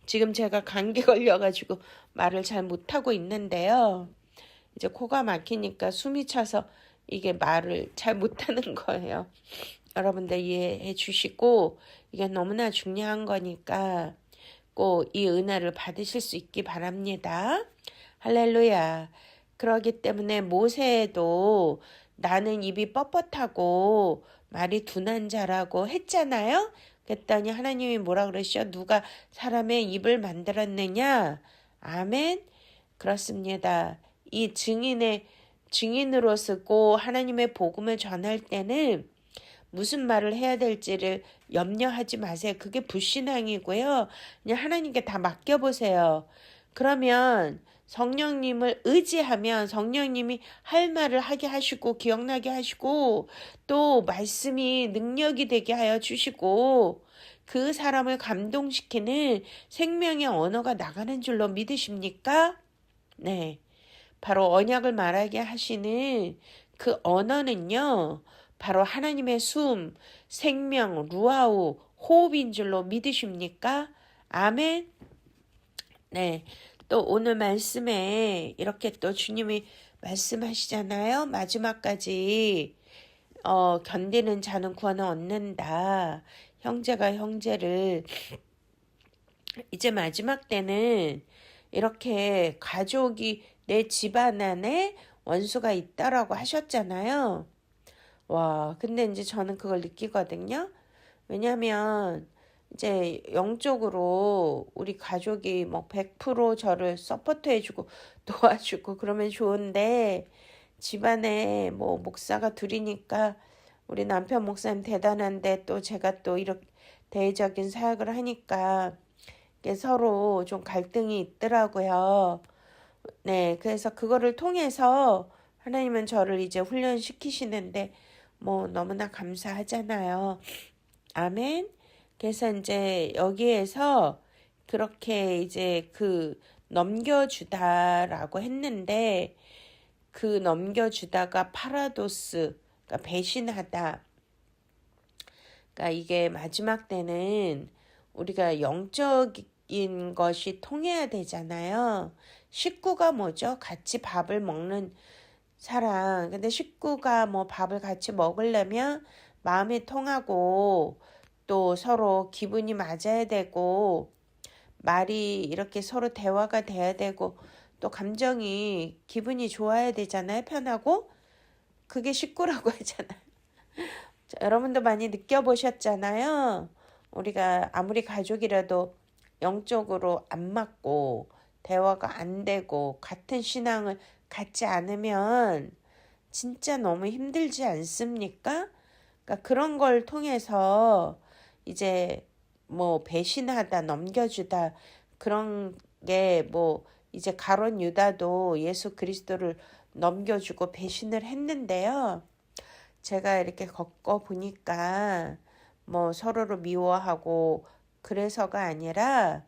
지금 제가 감기 걸려가지고 말을 잘 못하고 있는데요. 이제 코가 막히니까 숨이 차서 이게 말을 잘 못하는 거예요. 여러분들 이해해 주시고 이게 너무나 중요한 거니까 꼭 이 은혜를 받으실 수 있기 바랍니다. 할렐루야. 그러기 때문에 모세도 나는 입이 뻣뻣하고 말이 둔한 자라고 했잖아요. 그랬더니 하나님이 뭐라 그러시죠? 누가 사람의 입을 만들었느냐? 아멘. 그렇습니다. 이 증인으로 쓰고 하나님의 복음을 전할 때는 무슨 말을 해야 될지를 염려하지 마세요. 그게 불신앙이고요. 그냥 하나님께 다 맡겨보세요. 그러면 성령님을 의지하면 성령님이 할 말을 하게 하시고 기억나게 하시고 또 말씀이 능력이 되게 하여 주시고 그 사람을 감동시키는 생명의 언어가 나가는 줄로 믿으십니까? 네. 바로 언약을 말하게 하시는 그 언어는요. 바로 하나님의 숨, 생명, 루아우, 호흡인 줄로 믿으십니까? 아멘. 네. 또 오늘 말씀에 이렇게 또 주님이 말씀하시잖아요. 마지막까지 견디는 자는 구원을 얻는다. 형제가 형제를 이제 마지막 때는 이렇게 가족이 내 집안 안에 원수가 있다라고 하셨잖아요. 와, 근데 이제 저는 그걸 느끼거든요. 왜냐면 이제 영적으로 우리 가족이 뭐 100% 저를 서포트 해주고 도와주고 그러면 좋은데 집안에 뭐 목사가 둘이니까 우리 남편 목사님 대단한데 또 제가 또 이렇게 대외적인 사역을 하니까 서로 좀 갈등이 있더라고요. 네, 그래서 그거를 통해서 하나님은 저를 이제 훈련시키시는데 뭐 너무나 감사하잖아요. 아멘. 그래서 이제 여기에서 그렇게 이제 그 넘겨주다라고 했는데 그 넘겨주다가 파라도스, 그러니까 배신하다. 그러니까 이게 마지막 때는 우리가 영적인 것이 통해야 되잖아요. 식구가 뭐죠? 같이 밥을 먹는 사람. 근데 식구가 뭐 밥을 같이 먹으려면 마음이 통하고 또 서로 기분이 맞아야 되고 말이 이렇게 서로 대화가 돼야 되고 또 감정이 기분이 좋아야 되잖아요. 편하고 그게 식구라고 하잖아요. 여러분도 많이 느껴보셨잖아요. 우리가 아무리 가족이라도 영적으로 안 맞고 대화가 안 되고 같은 신앙을 갖지 않으면 진짜 너무 힘들지 않습니까? 그러니까 그런 걸 통해서 이제 뭐 배신하다, 넘겨주다 그런 게 뭐 이제 가룟 유다도 예수 그리스도를 넘겨주고 배신을 했는데요. 제가 이렇게 겪어 보니까 뭐 서로를 미워하고 그래서가 아니라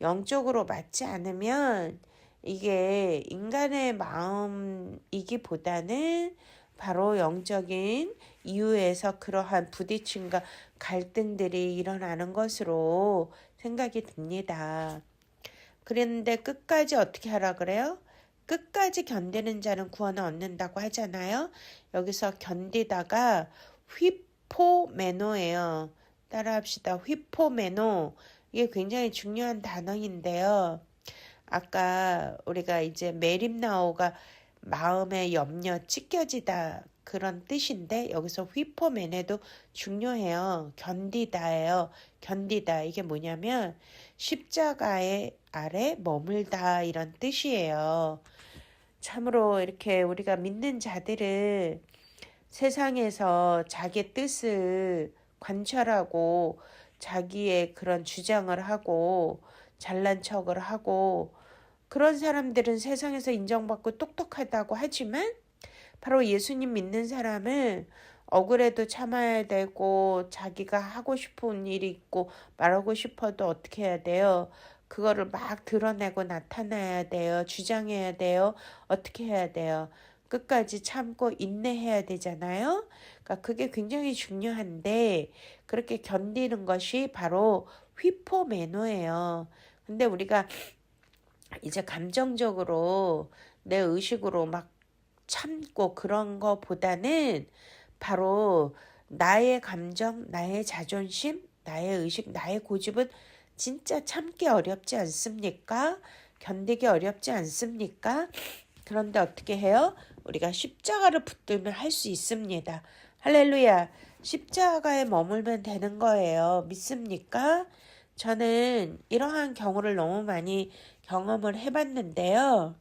영적으로 맞지 않으면 이게 인간의 마음이기보다는 바로 영적인 이유에서 그러한 부딪힘과 갈등들이 일어나는 것으로 생각이 듭니다. 그런데 끝까지 어떻게 하라 그래요? 끝까지 견디는 자는 구원을 얻는다고 하잖아요. 여기서 견디다가 휘포메노예요. 따라합시다. 휘포메노. 이게 굉장히 중요한 단어인데요. 아까 우리가 이제 메림나오가 마음의 염려 찢겨지다 그런 뜻인데 여기서 휘포메네도 중요해요. 견디다예요. 견디다 이게 뭐냐면 십자가의 아래 머물다 이런 뜻이에요. 참으로 이렇게 우리가 믿는 자들을 세상에서 자기 뜻을 관철하고 자기의 그런 주장을 하고 잘난 척을 하고 그런 사람들은 세상에서 인정받고 똑똑하다고 하지만 바로 예수님 믿는 사람은 억울해도 참아야 되고 자기가 하고 싶은 일이 있고 말하고 싶어도 어떻게 해야 돼요? 그거를 막 드러내고 나타나야 돼요. 주장해야 돼요. 어떻게 해야 돼요? 끝까지 참고 인내해야 되잖아요. 그러니까 그게 굉장히 중요한데 그렇게 견디는 것이 바로 휘포매노예요. 근데 우리가 이제 감정적으로 내 의식으로 막 참고 그런 거보다는 바로 나의 감정, 나의 자존심, 나의 의식, 나의 고집은 진짜 참기 어렵지 않습니까? 견디기 어렵지 않습니까? 그런데 어떻게 해요? 우리가 십자가를 붙들면 할 수 있습니다. 할렐루야. 십자가에 머물면 되는 거예요. 믿습니까? 저는 이러한 경우를 너무 많이 경험을 해봤는데요.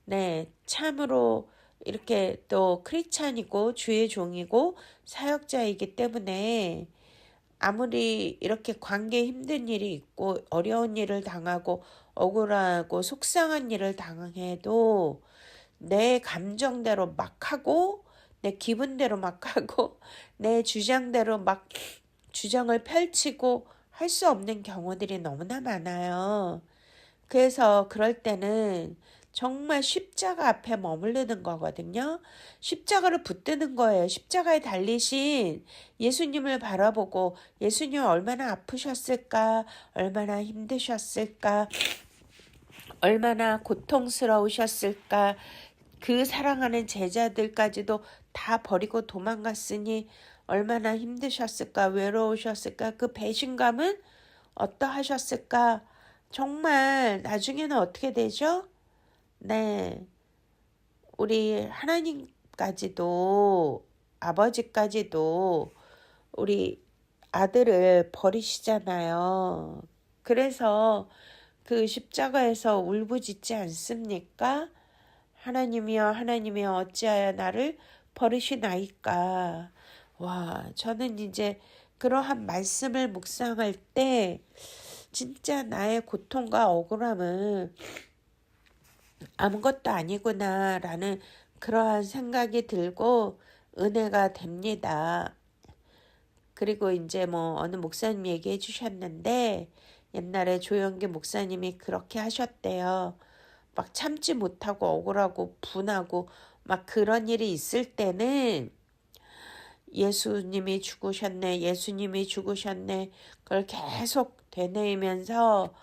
네, 참으로 이렇게 또 크리스찬이고 주의 종이고 사역자이기 때문에 아무리 이렇게 관계에 힘든 일이 있고 어려운 일을 당하고 억울하고 속상한 일을 당해도 내 감정대로 막 하고 내 기분대로 막 하고 내 주장대로 막 주장을 펼치고 할 수 없는 경우들이 너무나 많아요. 그래서 그럴 때는 정말 십자가 앞에 머무르는 거거든요. 십자가를 붙드는 거예요. 십자가에 달리신 예수님을 바라보고 예수님 얼마나 아프셨을까? 얼마나 힘드셨을까? 얼마나 고통스러우셨을까? 그 사랑하는 제자들까지도 다 버리고 도망갔으니 얼마나 힘드셨을까? 외로우셨을까? 그 배신감은 어떠하셨을까? 정말 나중에는 어떻게 되죠? 네, 우리 하나님까지도 아버지까지도 우리 아들을 버리시잖아요. 그래서 그 십자가에서 울부짖지 않습니까? 하나님이여 하나님이여 어찌하여 나를 버리시나이까. 와, 저는 이제 그러한 말씀을 묵상할 때 진짜 나의 고통과 억울함은 아무것도 아니구나 라는 그러한 생각이 들고 은혜가 됩니다. 그리고 이제 뭐 어느 목사님 얘기해 주셨는데 옛날에 조영기 목사님이 그렇게 하셨대요. 막 참지 못하고 억울하고 분하고 막 그런 일이 있을 때는 예수님이 죽으셨네, 예수님이 죽으셨네, 그걸 계속 되뇌이면서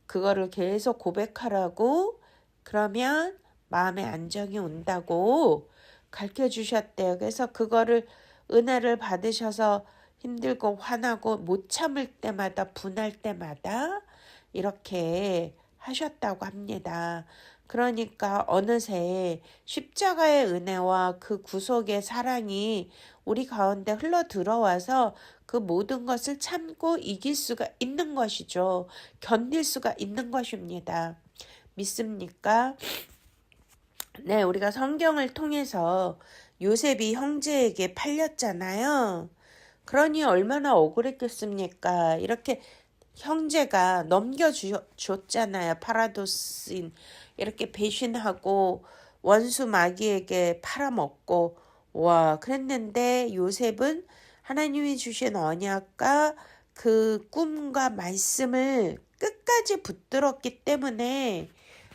그거를 계속 고백하라고 그러면 마음의 안정이 온다고 가르쳐 주셨대요. 그래서 그거를 은혜를 받으셔서 힘들고 화나고 못 참을 때마다 분할 때마다 이렇게 하셨다고 합니다. 그러니까 어느새 십자가의 은혜와 그 구속의 사랑이 우리 가운데 흘러 들어와서 그 모든 것을 참고 이길 수가 있는 것이죠. 견딜 수가 있는 것입니다. 믿습니까? 네, 우리가 성경을 통해서 요셉이 형제에게 팔렸잖아요. 그러니 얼마나 억울했겠습니까? 이렇게 형제가 넘겨줬잖아요. 파라도스인 이렇게 배신하고 원수 마귀에게 팔아먹고 와 그랬는데 요셉은 하나님이 주신 언약과 그 꿈과 말씀을 끝까지 붙들었기 때문에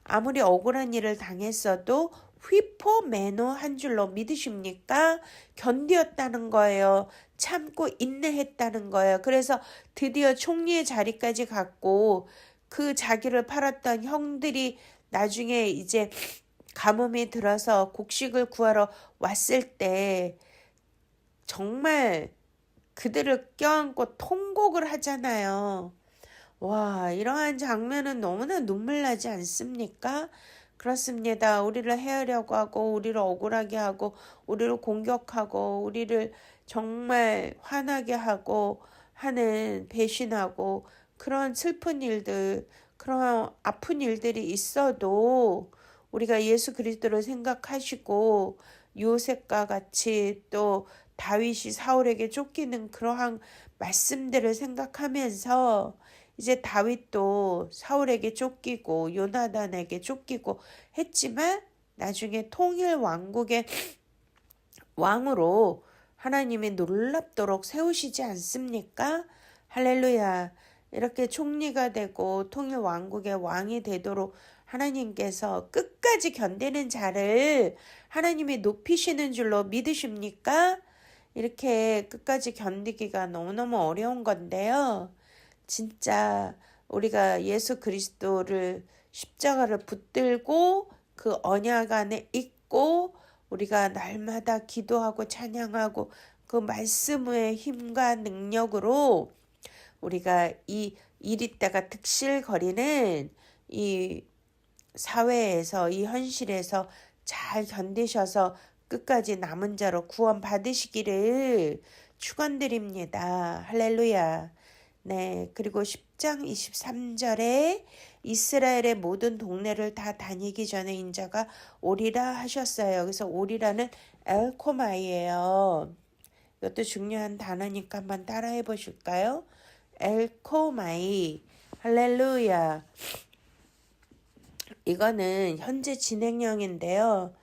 아무리 억울한 일을 당했어도 휘포매노 한 줄로 믿으십니까? 견디었다는 거예요. 참고 인내했다는 거예요. 그래서 드디어 총리의 자리까지 갔고 그 자기를 팔았던 형들이 나중에 이제 가뭄이 들어서 곡식을 구하러 왔을 때 정말 그들을 껴안고 통곡을 하잖아요. 와, 이러한 장면은 너무나 눈물 나지 않습니까? 그렇습니다. 우리를 해하려고 하고 우리를 억울하게 하고 우리를 공격하고 우리를 정말 화나게 하고 하는 배신하고 그런 슬픈 일들, 그런 아픈 일들이 있어도 우리가 예수 그리스도를 생각하시고 요셉과 같이 또 다윗이 사울에게 쫓기는 그러한 말씀들을 생각하면서 이제 다윗도 사울에게 쫓기고 요나단에게 쫓기고 했지만 나중에 통일 왕국의 왕으로 하나님이 놀랍도록 세우시지 않습니까? 할렐루야. 이렇게 총리가 되고 통일 왕국의 왕이 되도록 하나님께서 끝까지 견디는 자를 하나님이 높이시는 줄로 믿으십니까? 이렇게 끝까지 견디기가 너무너무 어려운 건데요. 진짜 우리가 예수 그리스도를 십자가를 붙들고 그 언약 안에 있고 우리가 날마다 기도하고 찬양하고 그 말씀의 힘과 능력으로 우리가 이 이리다가 득실거리는 이 사회에서 이 현실에서 잘 견디셔서 끝까지 남은 자로 구원 받으시기를 축원드립니다. 할렐루야. 네, 그리고 10장 23절에 이스라엘의 모든 동네를 다 다니기 전에 인자가 오리라 하셨어요. 그래서 오리라는 엘코마이예요. 이것도 중요한 단어니까 한번 따라해 보실까요? 엘코마이. 할렐루야. 이거는 현재 진행형인데요.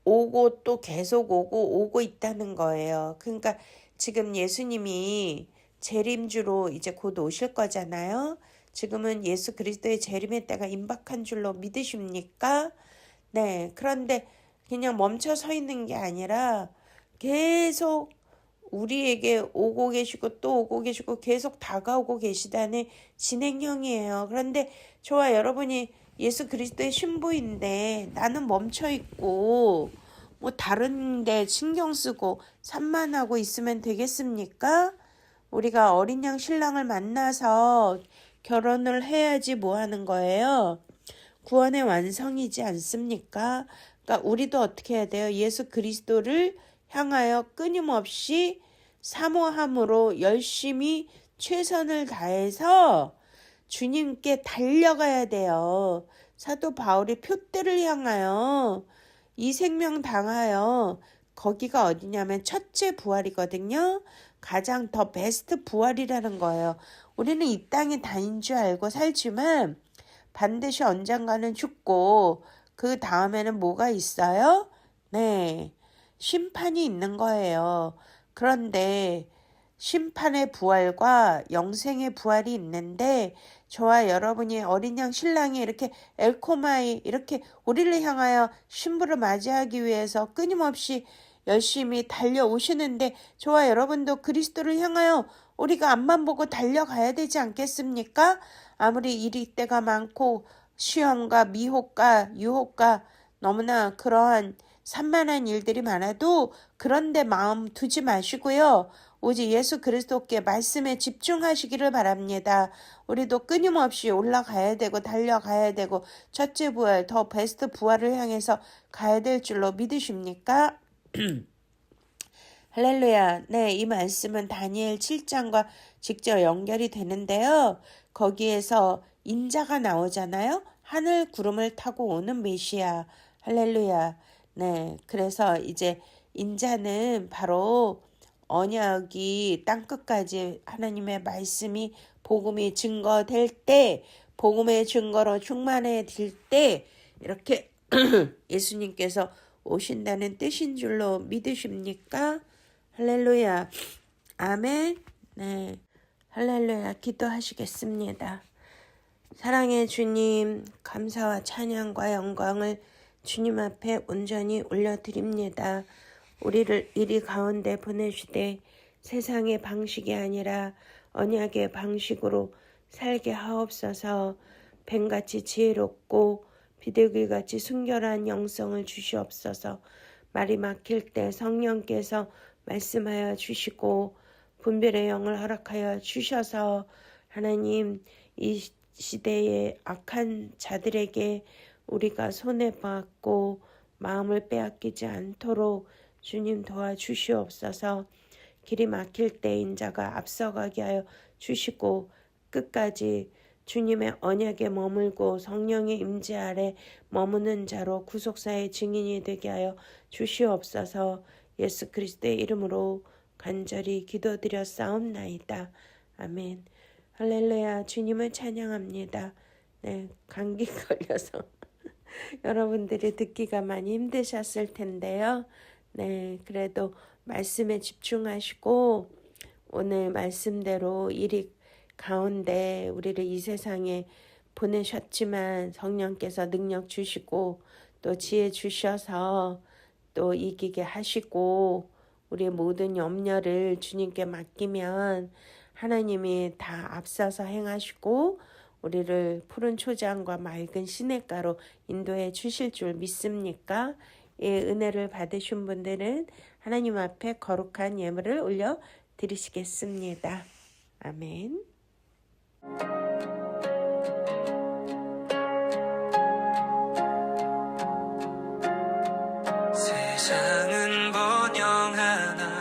오고 또 계속 오고 있다는 거예요. 그러니까 지금 예수님이 재림주로 이제 곧 오실 거잖아요. 지금은 예수 그리스도의 재림의 때가 임박한 줄로 믿으십니까? 네. 그런데 그냥 멈춰 서 있는 게 아니라 계속 우리에게 오고 계시고 또 오고 계시고 계속 다가오고 계시다는 진행형이에요. 그런데 저와 여러분이 예수 그리스도의 신부인데 나는 멈춰 있고 뭐 다른 데 신경 쓰고 산만하고 있으면 되겠습니까? 우리가 어린 양 신랑을 만나서 결혼을 해야지 뭐 하는 거예요? 구원의 완성이지 않습니까? 그러니까 우리도 어떻게 해야 돼요? 예수 그리스도를 향하여 끊임없이 사모함으로 열심히 최선을 다해서 주님께 달려가야 돼요. 사도 바울이 표대를 향하여 이 생명 당하여 거기가 어디냐면 첫째 부활이거든요. 가장 더 베스트 부활이라는 거예요. 우리는 이 땅에 다닌 줄 알고 살지만 반드시 언젠가는 죽고 그 다음에는 뭐가 있어요? 네, 심판이 있는 거예요. 그런데 심판의 부활과 영생의 부활이 있는데 저와 여러분이 어린 양 신랑이 이렇게 엘코마이 이렇게 우리를 향하여 신부를 맞이하기 위해서 끊임없이 열심히 달려오시는데 저와 여러분도 그리스도를 향하여 우리가 앞만 보고 달려가야 되지 않겠습니까? 아무리 이리 때가 많고 시험과 미혹과 유혹과 너무나 그러한 산만한 일들이 많아도 그런데 마음 두지 마시고요. 오직 예수 그리스도께 말씀에 집중하시기를 바랍니다. 우리도 끊임없이 올라가야 되고 달려가야 되고 첫째 부활, 더 베스트 부활을 향해서 가야 될 줄로 믿으십니까? 할렐루야. 네, 이 말씀은 다니엘 7장과 직접 연결이 되는데요. 거기에서 인자가 나오잖아요. 하늘 구름을 타고 오는 메시아. 할렐루야. 네, 그래서 이제 인자는 바로 언약이 땅끝까지 하나님의 말씀이 복음이 증거될 때 복음의 증거로 충만해질 때 이렇게 예수님께서 오신다는 뜻인 줄로 믿으십니까? 할렐루야. 아멘. 네. 할렐루야. 기도하시겠습니다. 사랑의 주님, 감사와 찬양과 영광을 주님 앞에 온전히 올려드립니다. 우리를 이리 가운데 보내시되 세상의 방식이 아니라 언약의 방식으로 살게 하옵소서. 뱀같이 지혜롭고 비둘기같이 순결한 영성을 주시옵소서. 말이 막힐 때 성령께서 말씀하여 주시고 분별의 영을 허락하여 주셔서 하나님 이 시대의 악한 자들에게 우리가 손해받고 마음을 빼앗기지 않도록 주님 도와주시옵소서. 길이 막힐 때 인자가 앞서가게 하여 주시고 끝까지 주님의 언약에 머물고 성령의 임재 아래 머무는 자로 구속사의 증인이 되게 하여 주시옵소서. 예수 그리스도의 이름으로 간절히 기도드렸사옵나이다. 아멘. 할렐루야. 주님을 찬양합니다. 네, 감기 걸려서 여러분들이 듣기가 많이 힘드셨을 텐데요. 네, 그래도 말씀에 집중하시고 오늘 말씀대로 일이 가운데 우리를 이 세상에 보내셨지만 성령께서 능력 주시고 또 지혜 주셔서 또 이기게 하시고 우리의 모든 염려를 주님께 맡기면 하나님이 다 앞서서 행하시고 우리를 푸른 초장과 맑은 시냇가로 인도해 주실 줄 믿습니까? 이 은혜를 받으신 분들은 하나님 앞에 거룩한 예물을 올려 드리시겠습니다. 아멘. 세상은 번영하나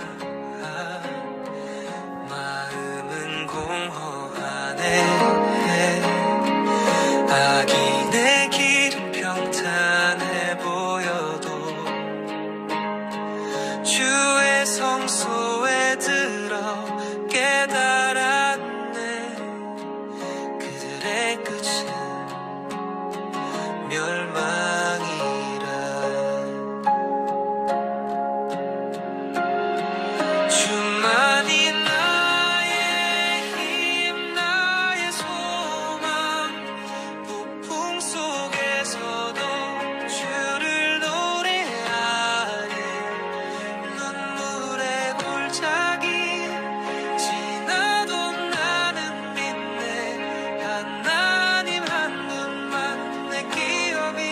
마음은 공허하네. 악인의 길은 평탄해 보여도 주의 성소에 들어 깨달았네. 그들의 끝은 멸망이라. 주만이 나의 힘 나의 소망. 폭풍 속에서도 주를 노래하리. 눈물의 골짜기 지나도 나는 믿네. 하나님 한 분만 내 기업이시라.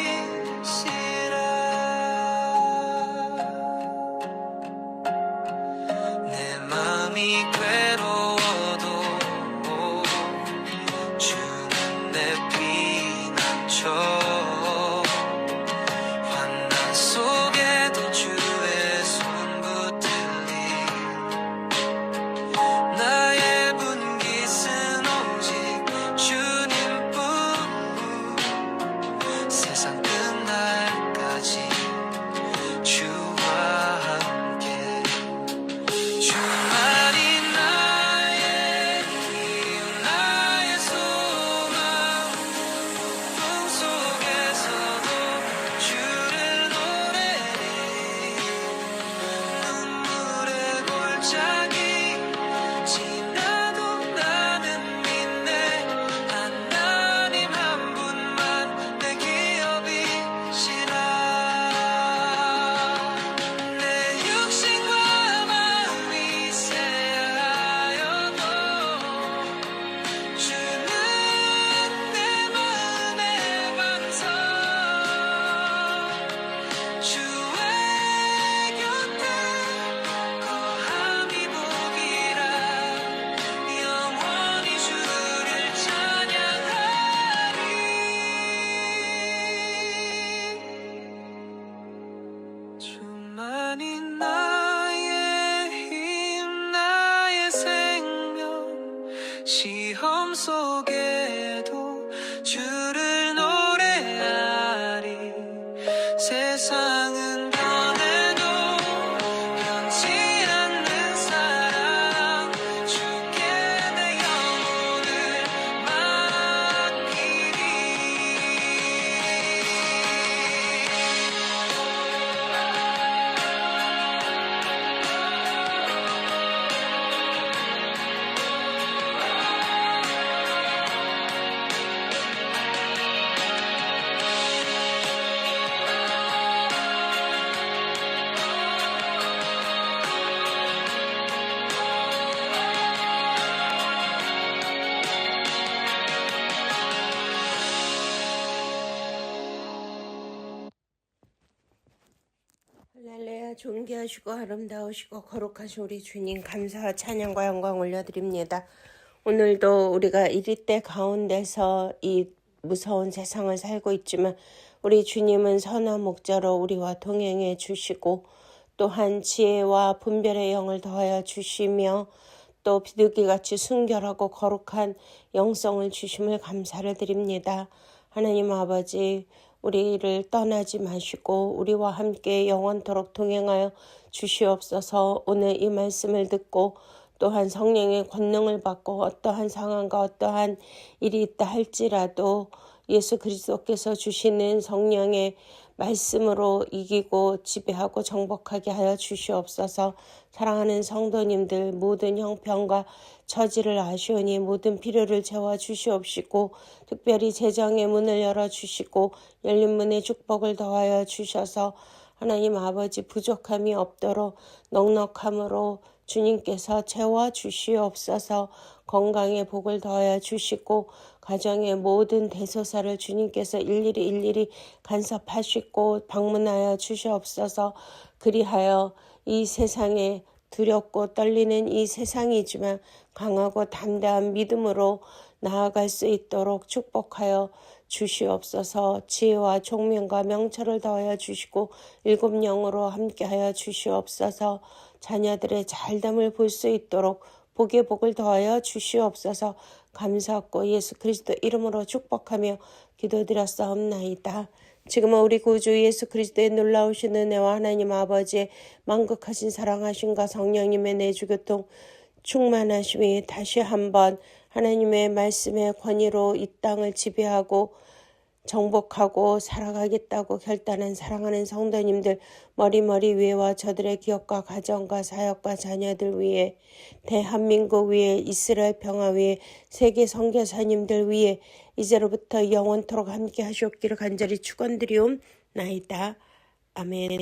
내 맘이 괴로워도 주는 내 피난처. 환난 속에도 주의 손 붙들리. 나의 분깃은 오직 주님뿐. 세상 끝날까지 주와 함께. 주만이 나의 힘 나의 소망. 폭풍 속에서도 주를 노래리. 눈물의 골짜기 지나도 나는 믿네. 하나님 한 분만 내 기업이시라. 내 육신과 마음이 쇠하여도 주는 내 마음의 반석. 주의 곁에 거함이 복이라. 영원히 주를 찬양하리. 주만이 나의 힘 나의 생명. 시험 속에도 주를 노래하리. 세상은 변해도 변치 않는 사랑. 주께 내 영혼을 맡기리. 할렐루야. 존귀하시고 아름다우시고 거룩하신 우리 주님 감사와 찬양과 영광 올려드립니다. 오늘도 우리가 이리 때 가운데서 이 무서운 세상을 살고 있지만 우리 주님은 선한 목자로 우리와 동행해 주시고 또한 지혜와 분별의 영을 더하여 주시며 또 비둘기같이 순결하고 거룩한 영성을 주심을 감사를 드립니다. 하나님 아버지, 우리를 떠나지 마시고 우리와 함께 영원토록 동행하여 주시옵소서. 오늘 이 말씀을 듣고 또한 성령의 권능을 받고 어떠한 상황과 어떠한 일이 있다 할지라도 예수 그리스도께서 주시는 성령의 말씀으로 이기고 지배하고 정복하게 하여 주시옵소서. 사랑하는 성도님들 모든 형편과 처지를 아시오니 모든 필요를 채워 주시옵시고 특별히 재정의 문을 열어주시고 열린 문에 축복을 더하여 주셔서 하나님 아버지 부족함이 없도록 넉넉함으로 주님께서 채워 주시옵소서. 건강에 복을 더하여 주시고 가정의 모든 대소사를 주님께서 일일이 간섭하시고 방문하여 주시옵소서. 그리하여 이 세상에 두렵고 떨리는 이 세상이지만 강하고 담대한 믿음으로 나아갈 수 있도록 축복하여 주시옵소서. 지혜와 총명과 명철을 더하여 주시고 일곱 영으로 함께하여 주시옵소서. 자녀들의 잘됨을 볼 수 있도록 복의 복을 더하여 주시옵소서. 감사하고 예수 그리스도 이름으로 축복하며 기도드렸사옵나이다. 지금은 우리 구주 예수 그리스도의 놀라우신 은혜와 하나님 아버지의 만극하신 사랑하심과 성령님의 내주교통 충만하심이 다시 한번 하나님의 말씀의 권위로 이 땅을 지배하고 정복하고 살아가겠다고 결단한 사랑하는 성도님들 머리 위에와 저들의 기업과 가정과 사역과 자녀들 위에 대한민국 위에 이스라엘 평화 위에 세계 선교사님들 위에 이제로부터 영원토록 함께 하시옵기를 간절히 축원드리옵나이다. 아멘.